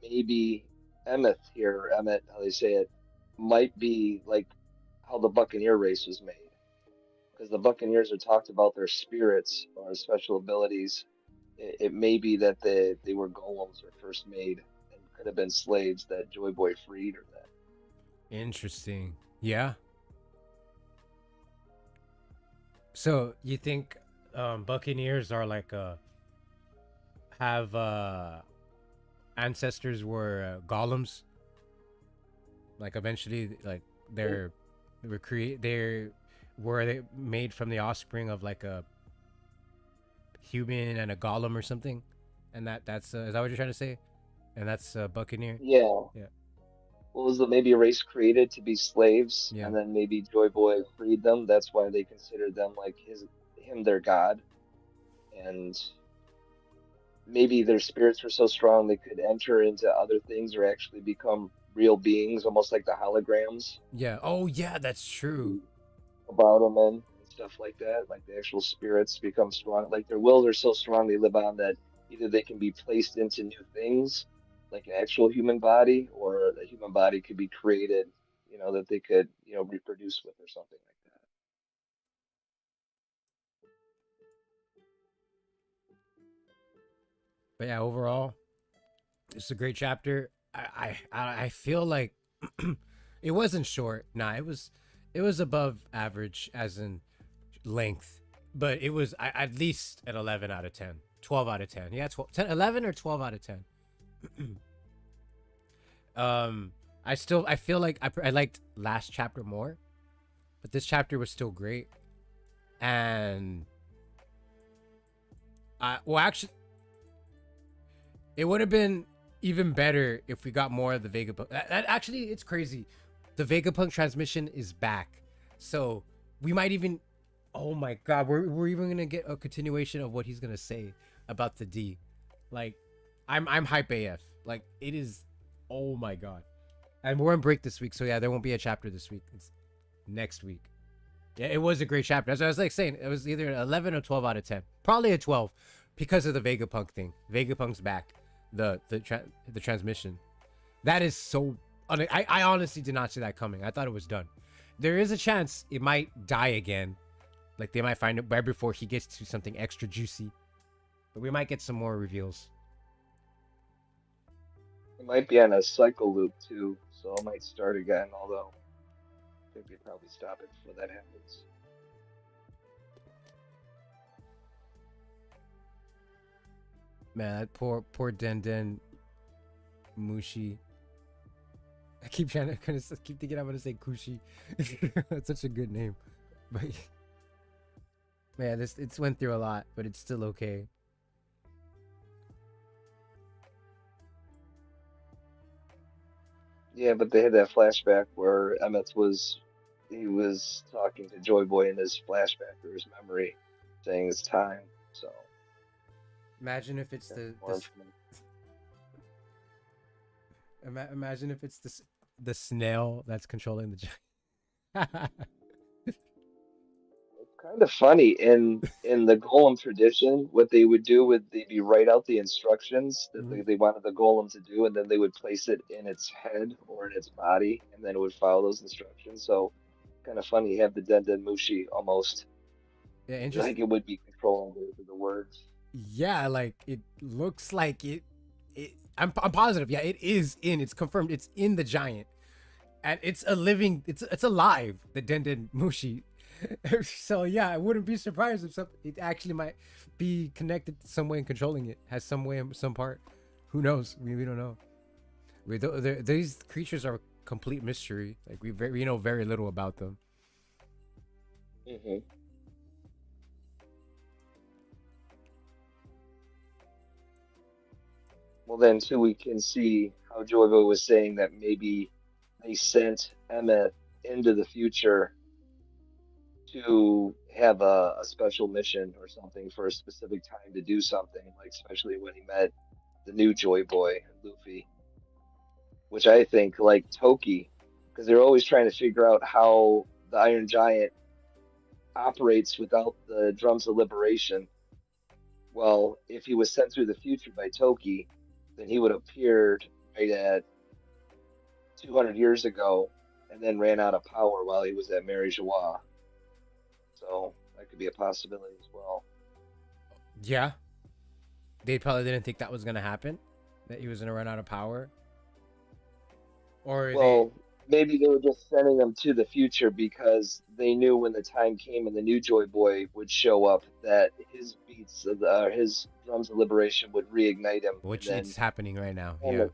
maybe Emmet here, Emmet, how they say it, might be like how the Buccaneer race was made, because the Buccaneers are talked about their spirits or special abilities. It may be that they were golems or first made and could have been slaves that Joy Boy freed or that. Interesting. Yeah. So you think Buccaneers are like have ancestors were golems? Like eventually, like It, they're they were create they're were they made from the offspring of like a human and a golem or something? And that's is that what you're trying to say? And that's Buccaneer. yeah. Yeah. What was the maybe a race created to be slaves, Yeah. and then maybe Joy Boy freed them. That's why they considered them like him their god, and maybe their spirits were so strong they could enter into other things or actually become real beings, almost like the holograms. Yeah. Oh yeah, that's true. Maybe about them and stuff like that. Like the actual spirits become strong. Like their wills are so strong they live on that either they can be placed into new things, like an actual human body, or the human body could be created, that they could, reproduce with or something like that. But yeah, overall, it's a great chapter. I feel like it wasn't short. Nah, it was above average as in length, but it was at least an 11 out of 10, 12 out of 10. Yeah, 12, 10, 11 or 12 out of 10. um, I feel like I liked last chapter more, but this chapter was still great. And well, actually, it would have been even better if we got more of the Vegapunk. Actually, it's crazy. The Vegapunk transmission is back, so we might even. Oh my god, we're even gonna get a continuation of what he's gonna say about the D. Like, I'm hype AF. Like it is. Oh my god, and we're on break this week, so yeah, there won't be a chapter this week. It's next week. Yeah, it was a great chapter. As I was like saying, it was either an 11 or 12 out of 10. Probably a 12 because of the Vegapunk thing. Vegapunk's back. The transmission. That is so. I honestly did not see that coming. I thought it was done. There is a chance it might die again. Like they might find it right before he gets to something extra juicy. But we might get some more reveals. It might be on a cycle loop too, so it might start again, although I think they probably stop it before that happens. Man, that poor Den Mushi. I keep trying to keep thinking I'm gonna say Kushi. That's such a good name, but man, this it's went through a lot, but it's still okay. Yeah, but they had that flashback where Emmett he was talking to Joy Boy in his flashback or his memory, saying it's time. So Imagine if it's got the some more this. information. Imagine if it's the snail that's controlling the giant. It's kind of funny in the Golem tradition. What they would do would they be write out the instructions that Mhm. they wanted the Golem to do, and then they would place it in its head or in its body, and then it would follow those instructions. So kind of funny. You have the Den Mushi almost Yeah, like interesting. it would be controlling the words. Yeah, like it looks like I'm positive. Yeah, it is in. It's confirmed. It's in the giant, and it's a living. It's alive. The Denden Mushi. So yeah, I wouldn't be surprised if it actually might be connected to some way and controlling it. Has some way, some part. Who knows? We don't know. These creatures are a complete mystery. Like we know very little about them. Hmm. Well, then too, we can see how Joybo was saying that maybe they sent Emmett into the future to have a special mission or something for a specific time to do something, like especially when he met the new Joy Boy, Luffy, which I think like Toki, because they're always trying to figure out how the Iron Giant operates without the drums of liberation. Well, if he was sent through the future by Toki, then he would have appeared right at 200 years ago and then ran out of power while he was at Mary Joie. So that could be a possibility as well. Yeah, they probably didn't think that was gonna happen, that he was gonna run out of power, or they. Well, maybe they were just sending him to the future because they knew when the time came and the new Joy Boy would show up that his beats of his drums of liberation would reignite him, and Which then it's happening right now. Yeah. Emmett,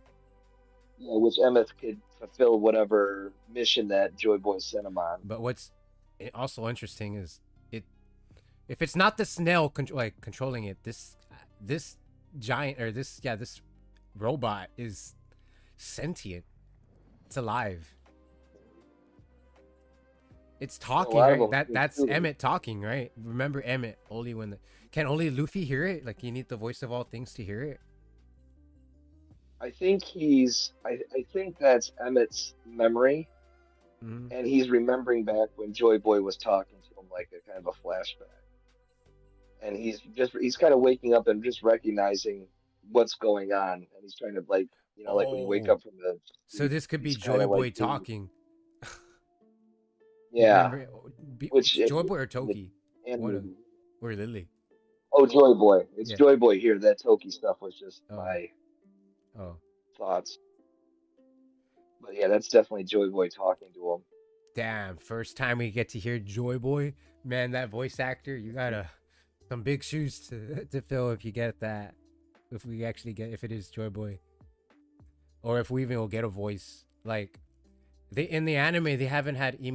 yeah, which Emmett could fulfill whatever mission that Joy Boy sent him on. But what's also interesting is it if it's not the snail like controlling it, this giant or this robot is sentient. It's alive. It's A talking, lot of right? them That's too. Emmett talking, right? Remember Emmett only when can only Luffy hear it? Like you need the voice of all things to hear it. I think I think that's Emmett's memory, Mm-hmm. and he's remembering back when Joy Boy was talking to him like a kind of a flashback. And he's kind of waking up and just recognizing what's going on, and he's trying to like like when you wake Oh, up from the so sleep, this could be he's kind Joy of like Boy talking. yeah, Remember, which Joy Boy or in the Toki? One of animated. or Lily. Oh, Joy Boy, it's Yeah. Joy Boy here. That Toki stuff was just Oh, my oh. thoughts, but yeah, that's definitely Joy Boy talking to him. Damn, first time we get to hear Joy Boy. Man, that voice actor, you gotta some big shoes to fill if you get that. If we actually get if it is Joy Boy. Or if we even will get a voice. Like they in the anime they haven't had the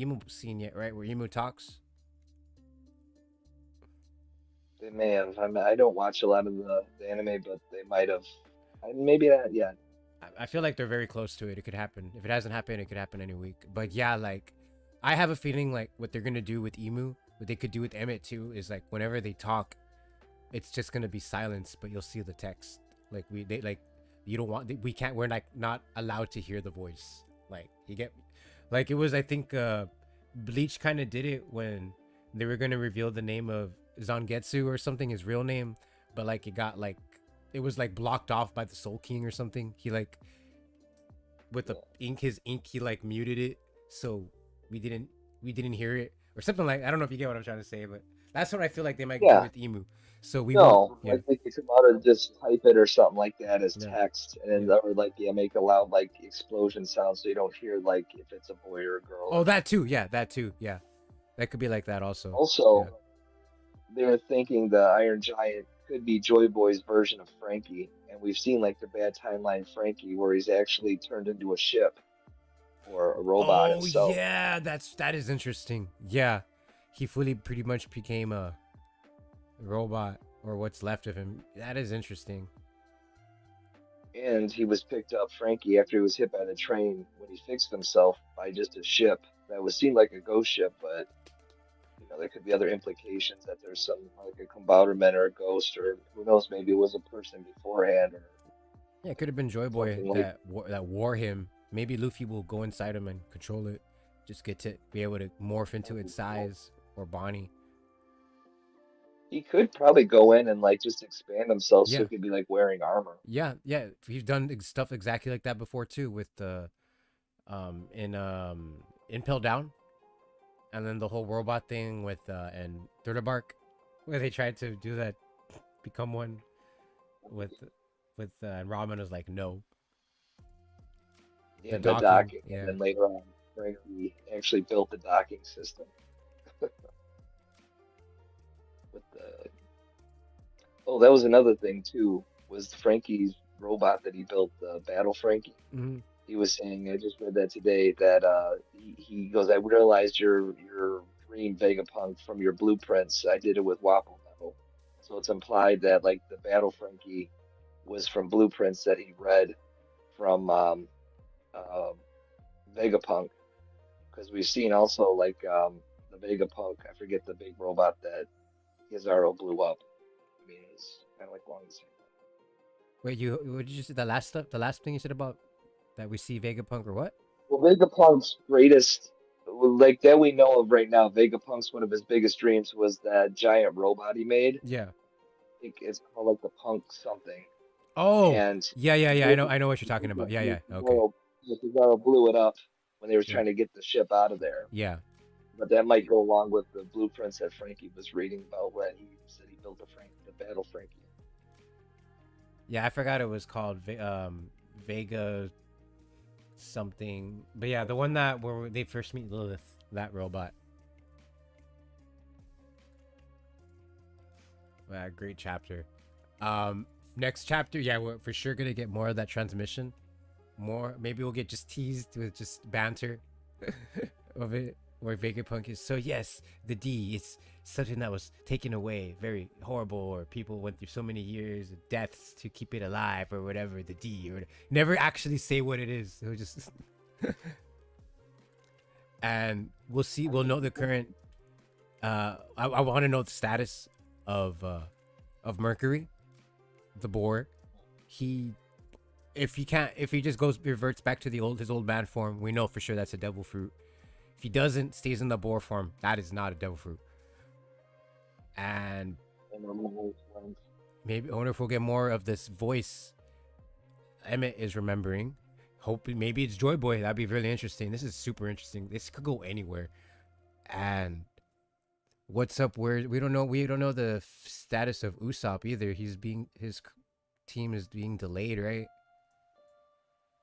emu scene yet, right? Where emu talks. They may have. I don't watch a lot of the anime, but they might have. Maybe not yet. I feel like they're very close to it. It could happen. If it hasn't happened, it could happen any week. But yeah, like I have a feeling like what they're gonna do with Emu, what they could do with Emmett too, is like whenever they talk, it's just gonna be silence, but you'll see the text. Like they like you don't want we can't we're like not allowed to hear the voice. Like you get like it was I think Bleach kind of did it when they were gonna reveal the name of Zangetsu or something, his real name, but like it got like it was like blocked off by the Soul King or something. He like with the ink his ink he like muted it so we didn't hear it or something like I don't know if you get what I'm trying to say, but that's what I feel like they might do Yeah. with Emu. So we won't. No, Yeah. like they could come out and just type it or something like that as Yeah. text, Yeah. and or like make a loud like explosion sound so you don't hear like if it's a boy or a girl Oh, or that something. too. Yeah, that too. Yeah, that could be like that also. Yeah. Also, they're thinking the Iron Giant could be Joy Boy's version of Frankie, and we've seen like the bad timeline Frankie where he's actually turned into a ship or a robot Oh himself. yeah, that is interesting. Yeah, he fully pretty much became a robot or what's left of him. That is interesting. And he was picked up, Frankie, after he was hit by the train when he fixed himself by just a ship that was seemed like a ghost ship, but there could be other implications that there's some like a combouterman or a ghost or who knows, maybe it was a person beforehand or Yeah, it could have been Joy Boy something like that wore him. Maybe Luffy will go inside him and control it. Just get to be able to morph into its size or Bonnie. he could probably go in and like just expand himself so Yeah, he could be like wearing armor. yeah. He's done stuff exactly like that before too with the in Impel Down, and then the whole robot thing with and Thriller Bark, where they tried to do that, become one with and Robin was like no, the Yeah, the docking. docking, and Yeah. then later on, Frankie actually built the docking system with the. Oh, that was another thing too. Was Frankie's robot that he built, the Battle Frankie? Mm-hmm. He was saying, I just read that today, that he goes, I realized your dream Vegapunk from your blueprints. I did it with Wappo Metal. So it's implied that like the Battle Frankie was from blueprints that he read from uh, Vegapunk because we've seen also like the Vegapunk. I forget the big robot that his arrow blew up. I mean, it's kind of like along the same. Wait, you what did you say? The last stuff, the last thing you said about that we see Vegapunk or what? Well, Vegapunk's greatest, well, like that we know of right now, Vegapunk's one of his biggest dreams was that giant robot he made. Yeah. I think it's called like the Punk something. Oh, And yeah. blew, I know what you're talking about. Yeah. Okay. Cesaro blew it up when they were Yeah. trying to get the ship out of there. Yeah. But that might go along with the blueprints that Frankie was reading about when he said he built the battle Frankie. Yeah, I forgot it was called Vega something. But yeah, the one that where they first meet Lilith, that robot. Great chapter. Next chapter, yeah, we're for sure gonna get more of that transmission. More, maybe we'll get just teased with just banter of it, where Vegapunk is. So yes, the D, it's something that was taken away, very horrible, or people went through so many years of deaths to keep it alive, or whatever. The D, or never actually say what it is. It was just, and we'll see. We'll know the current. I want to know the status of Mercury, the boar. He, if he just reverts back to his old man form, we know for sure that's a devil fruit. If he doesn't, stays in the boar form, that is not a devil fruit. And maybe I wonder if we'll get more of this voice Emmett is remembering. Hoping maybe it's Joy Boy. That'd be really interesting. This is super interesting. This could go anywhere. And what's up? Where we don't know the status of Usopp either. His team is being delayed, right?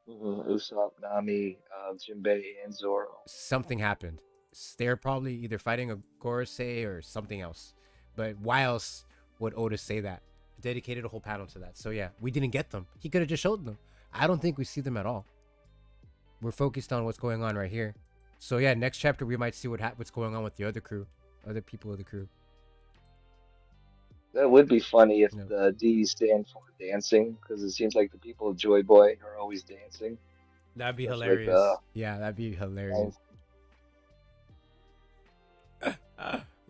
Usopp, Nami, Jinbei, and Zoro. Something happened. They're probably either fighting a Gorosei or something else. But why else would Oda say that? Dedicated a whole panel to that. So yeah, we didn't get them. He could have just showed them. I don't think we see them at all. We're focused on what's going on right here. So yeah, next chapter we might see what's going on with the other crew, other people of the crew. That would be funny if No. the D stand for dancing, because it seems like the people of Joy Boy are always dancing. That'd be That's hilarious. like Yeah, that'd be hilarious.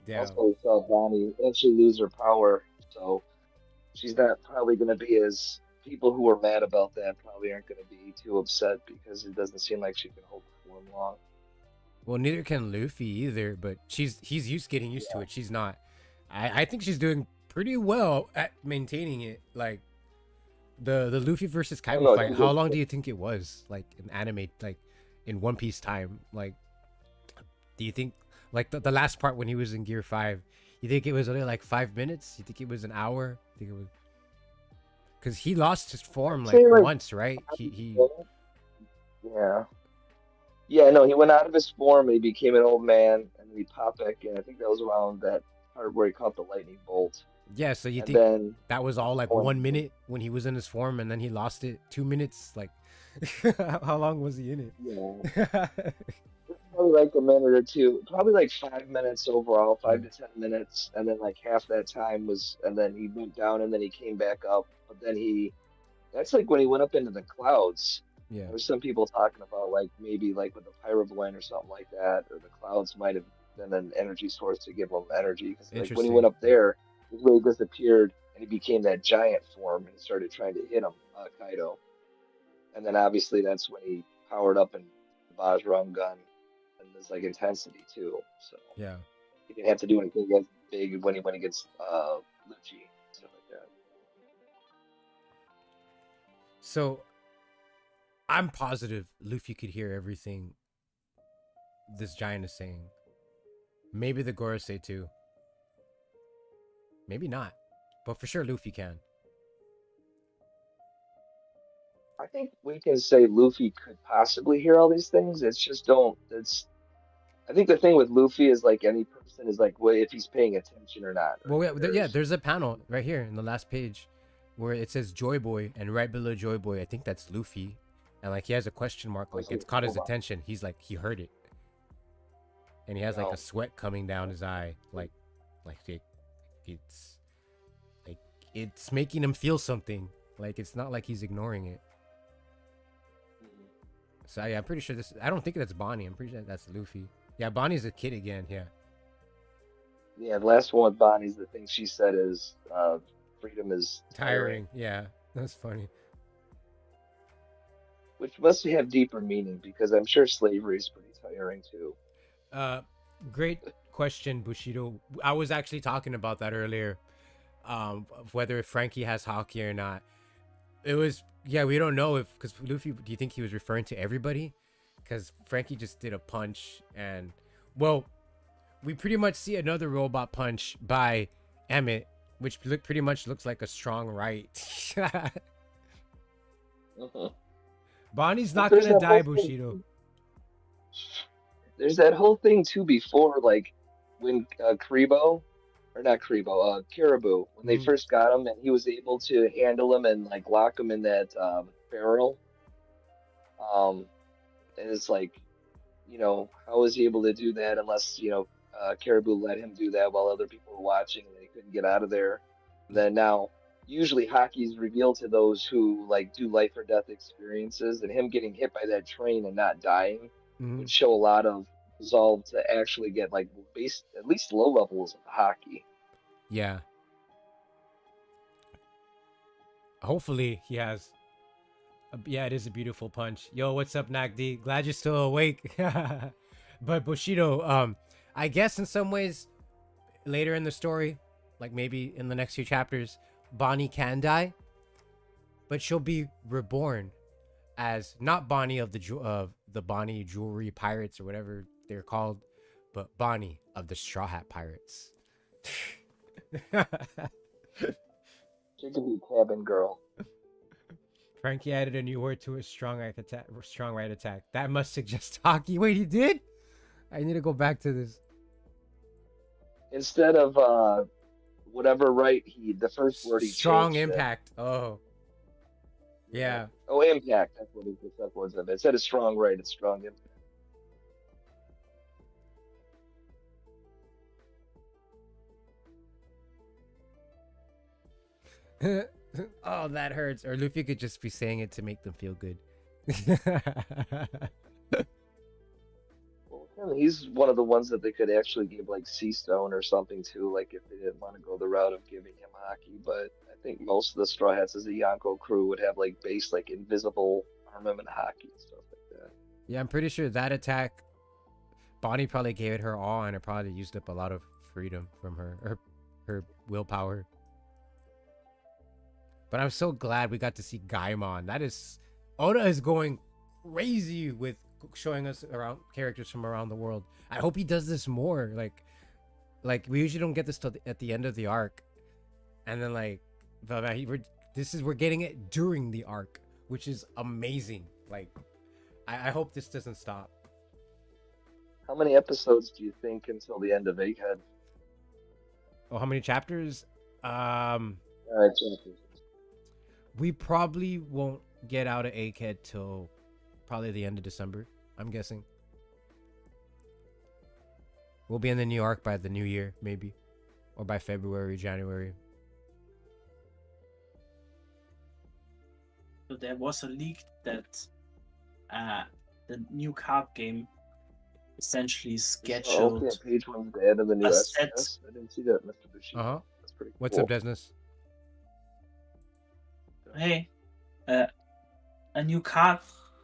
Damn. Also, we saw Bonnie eventually lose her power, so she's not probably going to be as people who are mad about that probably aren't going to be too upset because it doesn't seem like she can hold the form long. Well, neither can Luffy either, but he's getting used to it. She's not. I think she's doing pretty well at maintaining it. Like the Luffy versus Kaido fight. How long do you think it was? Like in anime, like in One Piece time. Like, do you think like the last part when he was in Gear 5? You think it was only like 5 minutes? You think it was an hour? You think it was? Because he lost his form like once, right? He. Yeah, no, he went out of his form and he became an old man, and then he popped back in. I think that was around that part where he caught the lightning bolt. Yeah, so you And think then that was all like 1 minute when he was in his form, and then he lost it 2 minutes? Like, how long was he in it? Yeah. Probably like a minute or two, probably like 5 minutes overall, 5 to 10 minutes, and then like half that time was, and then he went down and then he came back up. But then that's like when he went up into the clouds. Yeah. There's some people talking about like maybe like with the Pyroblend or something like that, or the clouds might have been an energy source to give him energy. Because like when he went up there, his way disappeared and he became that giant form and started trying to hit him, Kaido. And then obviously that's when he powered up and the Bajrang gun. And there's like intensity too, so yeah, he didn't have to do anything against big when he went against Lucci, stuff like that. So I'm positive Luffy could hear everything this giant is saying. Maybe the Gorosei too. Maybe not, but for sure Luffy can. I think we can say Luffy could possibly hear all these things. It's just don't. I think the thing with Luffy is like any person is like, well, if he's paying attention or not. Well, there's a panel right here in the last page where it says Joy Boy, and right below Joy Boy, I think that's Luffy, and like he has a question mark, like it's caught his attention. He's like he heard it, and he has like a sweat coming down his eye, like it's making him feel something. Like it's not like he's ignoring it. So yeah, I'm pretty sure this. I don't think that's Bonnie. I'm pretty sure that's Luffy. Yeah, Bonnie's a kid again. Yeah, Yeah, the last one with Bonnie's the thing she said is freedom is tiring, tiring. Yeah, that's funny. which must have deeper meaning because I'm sure slavery is pretty tiring too. Uh, great question, Bushido. I was actually talking about that earlier. Of whether Frankie has hockey or not. It was yeah. We don't know if because Luffy. Do you think he was referring to everybody? Because Frankie just did a punch and well, we pretty much see another robot punch by Emmett, which pretty much looks like a strong right. Mhm. Bonnie's But not gonna die, Bushido. there's that whole thing too before, like when Karibo, or not Karibo, Caribou, when they Mm, first got him and he was able to handle him and like lock him in that barrel. Um, and it's like, how was he able to do that unless, Caribou let him do that while other people were watching and they couldn't get out of there. And then now, usually hockey's revealed to those who like do life or death experiences, and him getting hit by that train and not dying mm, would show a lot of resolve to actually get like base at least low levels of hockey. yeah. Hopefully he has. Yeah, it is a beautiful punch. Yo, what's up, Nagdi? Glad you're still awake. But Bushido, I guess in some ways later in the story, like maybe in the next few chapters, Bonnie can die, but she'll be reborn as not Bonnie of the Bonnie Jewelry Pirates or whatever they're called, but Bonnie of the Straw Hat Pirates. She could be cabin girl. Frankie added a new word to his strong right attack. Strong right attack. That must suggest hockey. Wait, he did? I need to go back to this. Instead of whatever right he the first word he Strong changed it. impact. Oh, Yeah. yeah. Oh, impact. That's what it was. Instead of strong right, it's strong impact. Oh, that hurts. Or Luffy could just be saying it to make them feel good. Well, he's one of the ones that they could actually give like Sea Stone or something to, like if they didn't want to go the route of giving him hockey. But I think most of the Straw Hats as a Yonko crew would have like base like invisible armament hockey and stuff like that. Yeah, I'm pretty sure that attack, Bonnie probably gave it her all, and it probably used up a lot of freedom from her willpower. But I'm so glad we got to see Gaimon. That is, Oda is going crazy with showing us around characters from around the world. I hope he does this more. Like we usually don't get this till at the end of the arc, and then we're getting it during the arc, which is amazing. Like I hope this doesn't stop. How many episodes do you think until the end of Egghead? Oh, how many chapters? All right, chapters. We probably won't get out of Egghead till probably the end of December. I'm guessing. We'll be in the New York by the new year, maybe, or by February, January. So there was a leak that the new card game essentially Oh, okay, scheduled page one's the end of the new a set. STS. I didn't see that, Mr. Bushido. Uh huh. That's pretty cool. What's up, Desness? Hey, a new card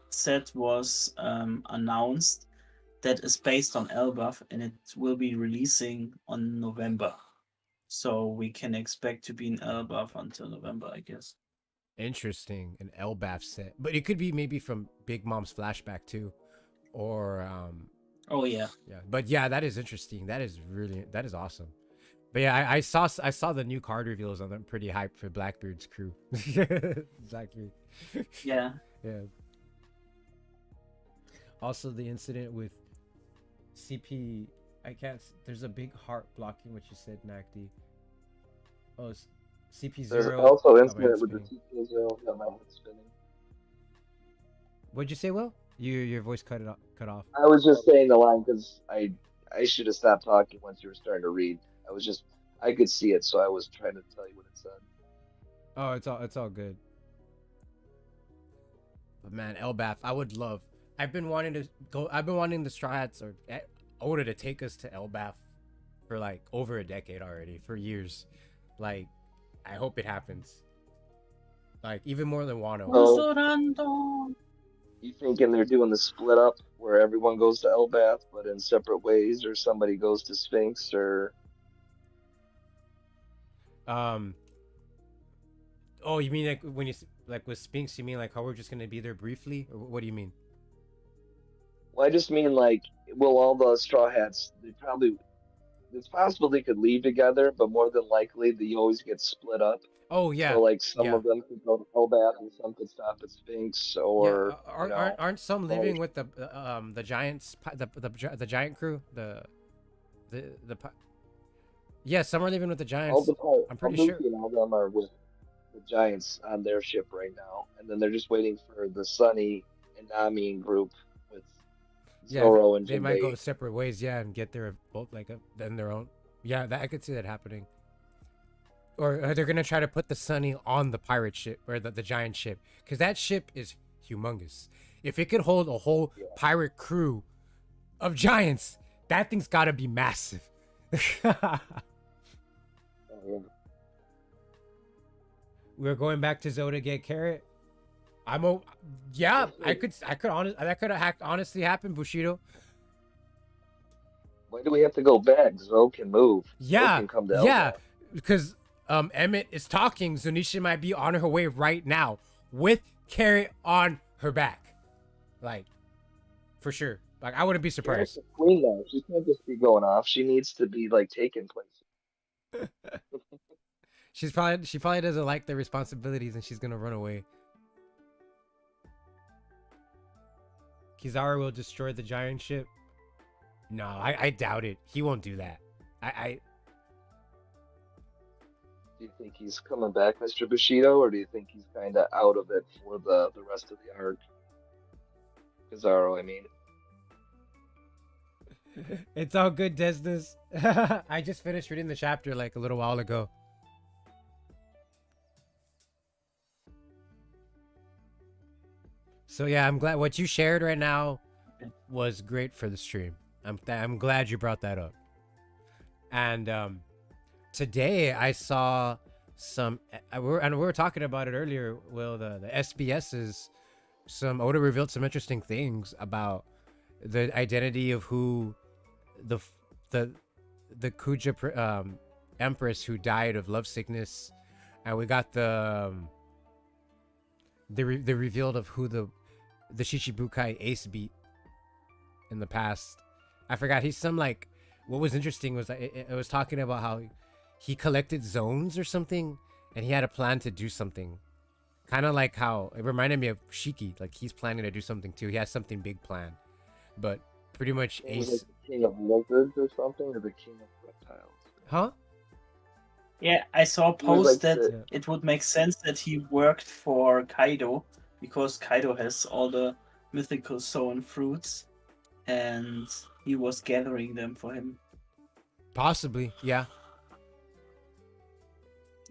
set was announced that is based on Elbaf, and it will be releasing on November. So we can expect to be in Elbaf until November, I guess. Interesting, an Elbaf set, but it could be maybe from Big Mom's flashback too, or Oh yeah. yeah. But yeah, that is interesting. That is awesome. But yeah, I saw the new card reveals and I'm pretty hyped for Blackbeard's crew. Blackbeard. Yeah. Yeah. Also, the incident with CP, I can't. There's a big heart blocking what you said, Nakdi. Oh, CP0. There's also Oh, my incident head's with the spinning. TPO got my head spinning. What'd you say, Will? Your voice cut off. I was just saying the line because I should have stopped talking once you were starting to read. I could see it, so I was trying to tell you what it said. Oh, it's all good. But man, Elbaf, I would love I've been wanting to go. I've been wanting the Straw Hats or Oda to take us to Elbath for like over a decade already, for years. Like, I hope it happens. Like even more than Wano. Well, Usurando. you thinking they're doing the split up where everyone goes to Elbath, but in separate ways, or somebody goes to Sphinx, or Um. Oh, you mean like when like with Sphinx? You mean like how we're just gonna be there briefly, or what do you mean? well, I just mean like, will all the Straw Hats? They probably. It's possible they could leave together, but more than likely they always get split up. Oh So yeah, like some yeah, of them could go to Elbath and some could stop at Sphinx, yeah. or Aren't some or living with the giants, the giant crew, the yeah, some are living with the all giants. the part, I'm all pretty sure. Luffy and all them are with the Giants on their ship right now, and then they're just waiting for the Sunny and Nami group with Yeah, Zoro and they might go Jinbei. separate ways. Yeah, and get their both like in their own. Yeah, that I could see that happening. Or they're gonna try to put the Sunny on the pirate ship or the giant ship, because that ship is humongous. If it could hold a whole Yeah. pirate crew of giants, that thing's gotta be massive. Yeah. We're going back to Zoda get carrot. I'm a yeah. That could have honestly happened, Bushido. Why do we have to go back? Zoro can move. Zoro Yeah, can come to yeah, Elbath. because Emmett is talking. Zunisha might be on her way right now with carrot on her back, like for sure. Like I wouldn't be Garrett's surprised. the queen now. She can't just be going off. She needs to be like taking place. She probably doesn't like the responsibilities and she's gonna run away. Kizaru will destroy the giant ship. No, I doubt it. He won't do that. I Do you think he's coming back, Mr. Bushido, or do you think he's kind of out of it for the rest of the arc? Kizaru, I mean. It's all good, Desnas. I just finished reading the chapter like a little while ago. So yeah, I'm glad what you shared right now was great for the stream. I'm glad you brought that up. And today I saw some we were talking about it earlier. Will the SBS's some Oda revealed some interesting things about the identity of who the the Kuja empress who died of love sickness, and we got the revealed of who the Shichibukai ace beat in the past. I forgot. He's some like. What was interesting was it was talking about how he collected zones or something, and he had a plan to do something. Kind of like how it reminded me of Shiki. Like he's planning to do something too. He has something big planned, but pretty much He was Ace. like the king of lizards or something, or the king of reptiles. Huh? Yeah, I saw a He was post like that the, it would make sense that he worked for Kaido because Kaido has all the mythical zone fruits and he was gathering them for him. Possibly. Yeah.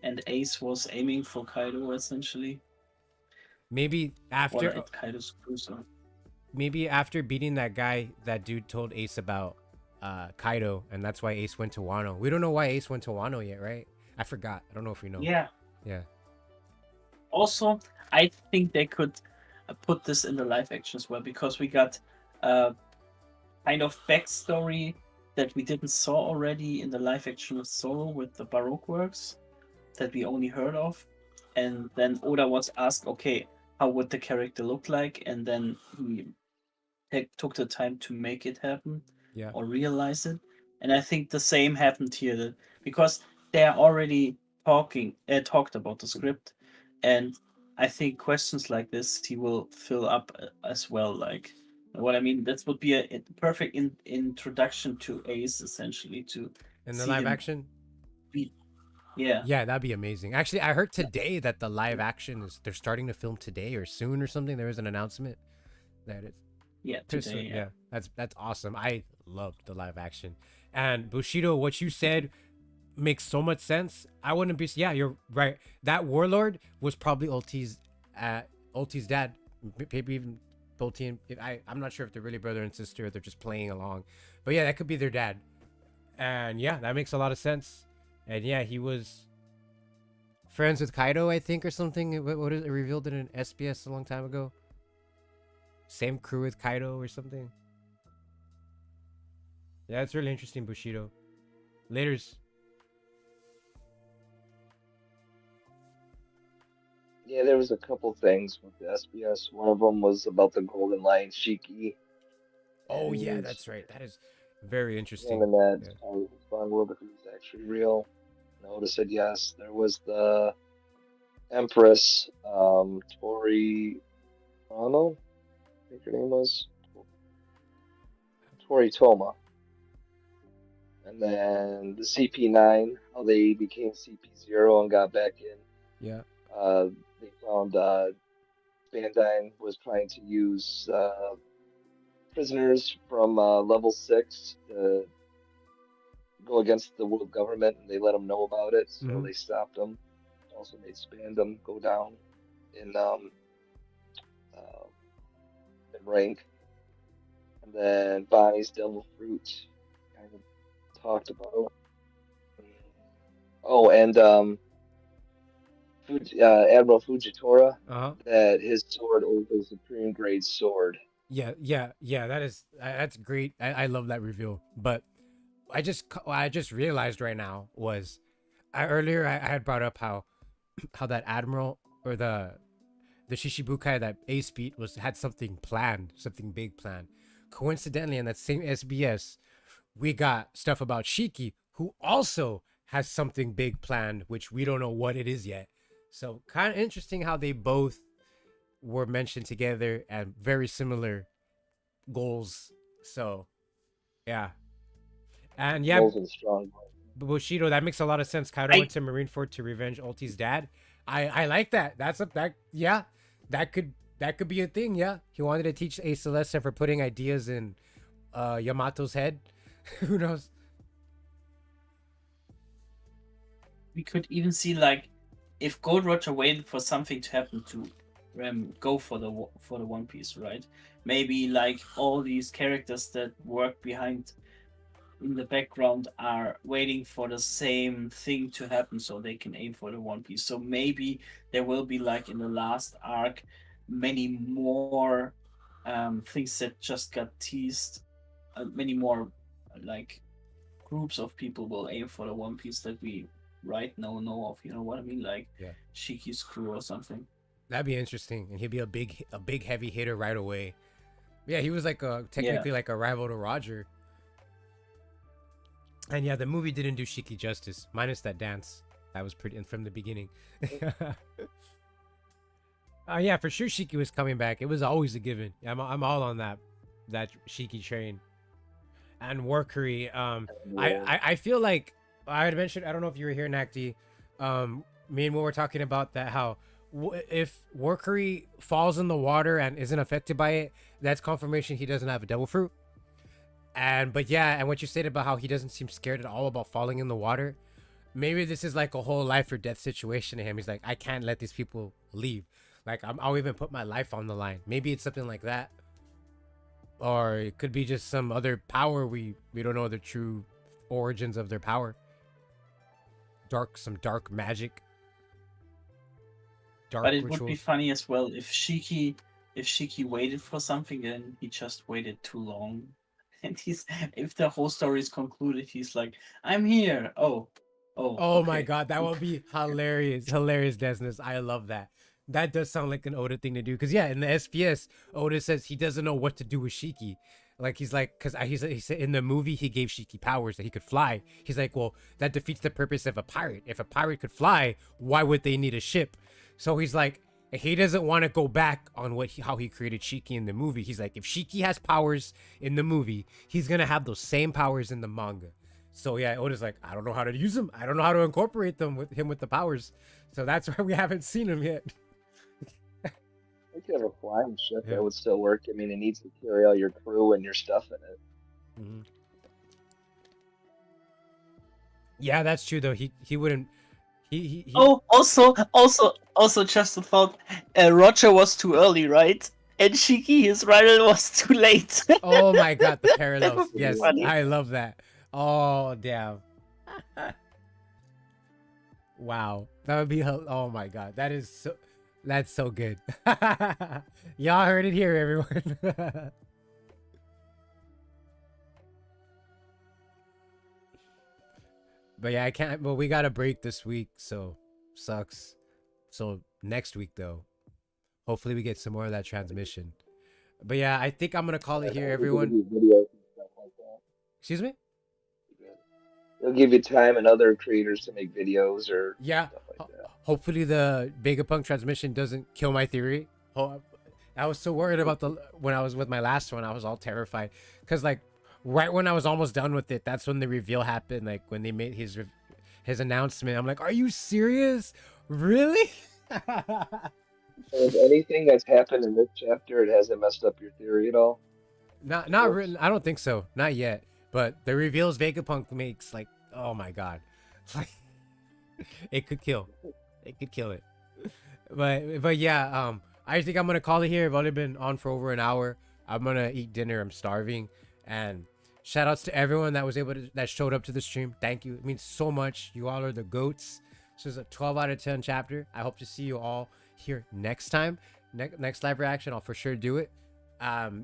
And Ace was aiming for Kaido essentially. Maybe Or after. at Kaido's cruiser. Maybe after beating that guy, that dude told Ace about Kaido, and that's why Ace went to Wano. We don't know why Ace went to Wano yet, right? I forgot. I don't know if we know. Yeah. Yeah. Also, I think they could put this in the live action as well because we got a kind of backstory that we didn't saw already in the live action of Zoro with the Baroque works that we only heard of. And then Oda was asked, okay, how would the character look like? And then he took the time to make it happen Yeah. or realize it. And I think the same happened here because they are already talked about the script, and I think questions like this he will fill up as well. Like what I mean, that would be a perfect introduction to Ace, essentially, to In the see live him action. be. Yeah, Yeah, that'd be amazing. Actually, I heard today that the live action is they're starting to film today or soon or something. There was an announcement that it's yeah, too today. soon. Yeah, that's awesome. I loved the live action. And Bushido, what you said makes so much sense. I wouldn't be. Yeah, you're right. That warlord was probably Ulti's dad. Maybe even Bolton. I'm not sure if they're really brother and sister or they're just playing along, but yeah, that could be their dad. And yeah, that makes a lot of sense. And yeah, he was friends with Kaido, I think, or something. What is it revealed in an SBS a long time ago? Same crew with Kaido or something. Yeah, it's really interesting, Bushido. Laters. Yeah, there was a couple things with the SBS. One of them was about the Golden Lion Shiki, Oh yeah, and that's right. That is very interesting. claiming that Yeah. Spawn World if it was actually real. And Oda said yes. There was the Empress, Tori Tono, I think her name was Tori Toma. And then the CP9, how they became CP0 and got back in. Yeah. They found Bandai was trying to use prisoners from level 6 to go against the world government, and they let them know about it, so they stopped them. Also made Spandam go down in rank. And then Bonnie's Devil Fruit kind of talked about. Oh, and Admiral Fujitora, Uh-huh. that his sword was a supreme grade sword. Yeah. That's great. I love that reveal. But I just realized right now was earlier I had brought up how that admiral or the Shishibukai that Ace beat had something planned, something big planned. Coincidentally, in that same SBS, we got stuff about Shiki, who also has something big planned, which we don't know what it is yet. So kind of interesting how they both were mentioned together and very similar goals. So yeah, and yeah, Goals and strong. Bushido, that makes a lot of sense. Kaido I went to Marineford to revenge Ulti's dad. I like that. Yeah, that could be a thing. Yeah, he wanted to teach Ace a lesson for putting ideas in Yamato's head. Who knows? we could even see like if Gold Roger waited for something to happen to go for the One Piece, right? Maybe like all these characters that work behind in the background are waiting for the same thing to happen so they can aim for the One Piece. So maybe there will be like in the last arc many more things that just got teased. Many more like groups of people will aim for the One Piece that we right now know of. You know what I mean? Like Yeah. Shiki's crew or something. That'd be interesting, and he'd be a big heavy hitter right away. Yeah, he was like technically like a rival to Roger. And yeah, the movie didn't do Shiki justice, minus that dance. That was pretty from the beginning. Yeah, for sure Shiki was coming back. It was always a given. I'm all on that Shiki train. And Workery, I feel like I had mentioned, I don't know if you were here, Nakti. Me and Will were talking about that how if Workery falls in the water and isn't affected by it, that's confirmation he doesn't have a devil fruit. But yeah, and what you said about how he doesn't seem scared at all about falling in the water, maybe this is like a whole life or death situation to him. He's like, I can't let these people leave. Like I'll even put my life on the line. Maybe it's something like that, or it could be just some other power we don't know the true origins of their power. Some dark magic. Dark But it rituals. would be funny as well if Shiki waited for something and he just waited too long. And if the whole story is concluded, he's like, I'm here. Oh, Oh my okay. god, that would be hilarious. Hilarious, Desness. I love that. That does sound like an Oda thing to do. Because, yeah, in the SPS, Oda says he doesn't know what to do with Shiki. Like, he's like, because he said in the movie, he gave Shiki powers that he could fly. He's like, well, that defeats the purpose of a pirate. If a pirate could fly, why would they need a ship? So he's like, he doesn't want to go back on how he created Shiki in the movie. He's like, if Shiki has powers in the movie, he's going to have those same powers in the manga. So yeah, Oda's like, I don't know how to use them. I don't know how to incorporate them with the powers. So that's why we haven't seen him yet. I could have a flying ship that would still work. I mean, it needs to carry all your crew and your stuff in it. Mm-hmm. Yeah, that's true though. He wouldn't. He. Oh, also, just a thought. Roger was too early, right? And Shiki, his rival, was too late. Oh my god, the That parallels. would be Yes, funny. I love that. Oh damn. Wow, that would be. Oh my god, that is so. That's so good. Y'all heard it here, everyone. But yeah, I can't. Well, we got a break this week, so sucks. So next week though, hopefully we get some more of that transmission. But yeah, I think I'm gonna call it here, everyone. Videos and stuff like that. Excuse me. They'll give you time and other creators to make videos or Yeah. stuff like that. Hopefully the Vegapunk transmission doesn't kill my theory. I was so worried about the when I was with my last one. I was all terrified because like right when I was almost done with it, that's when the reveal happened. Like when they made his announcement, I'm like, "Are you serious? Really?" If anything that's happened in this chapter, it hasn't messed up your theory at all. Not written. I don't think so. Not yet. But the reveals Vegapunk makes, like, oh my god, like it could kill. It could kill it. But yeah, I think I'm gonna call it here. I've only been on for over an hour. I'm gonna eat dinner. I'm starving. And shout outs to everyone that was able to that showed up to the stream. Thank you. It means so much. You all are the goats. This is a 12 out of 10 chapter. I hope to see you all here next time. Next live reaction, I'll for sure do it.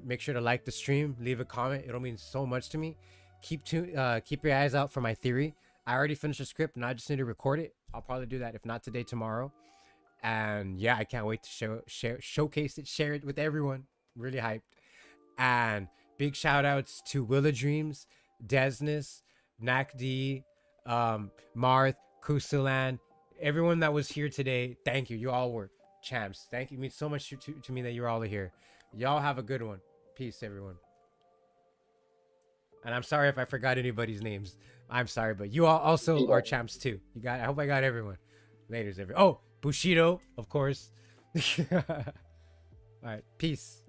Make sure to like the stream, leave a comment. It'll mean so much to me. Keep your eyes out for my theory. I already finished the script and I just need to record it. I'll probably do that if not today, tomorrow. And yeah, I can't wait to showcase it, share it with everyone. Really hyped. And big shout outs to Willa Dreams, Desness, Nakd, Marth, Kusulan, everyone that was here today. Thank you. You all were champs. Thank you. It means so much to me that you're all here. Y'all have a good one. Peace, everyone. And I'm sorry if I forgot anybody's names. I'm sorry, but you all also are champs too. I hope I got everyone. Laters, everyone. Oh, Bushido, of course. All right, peace.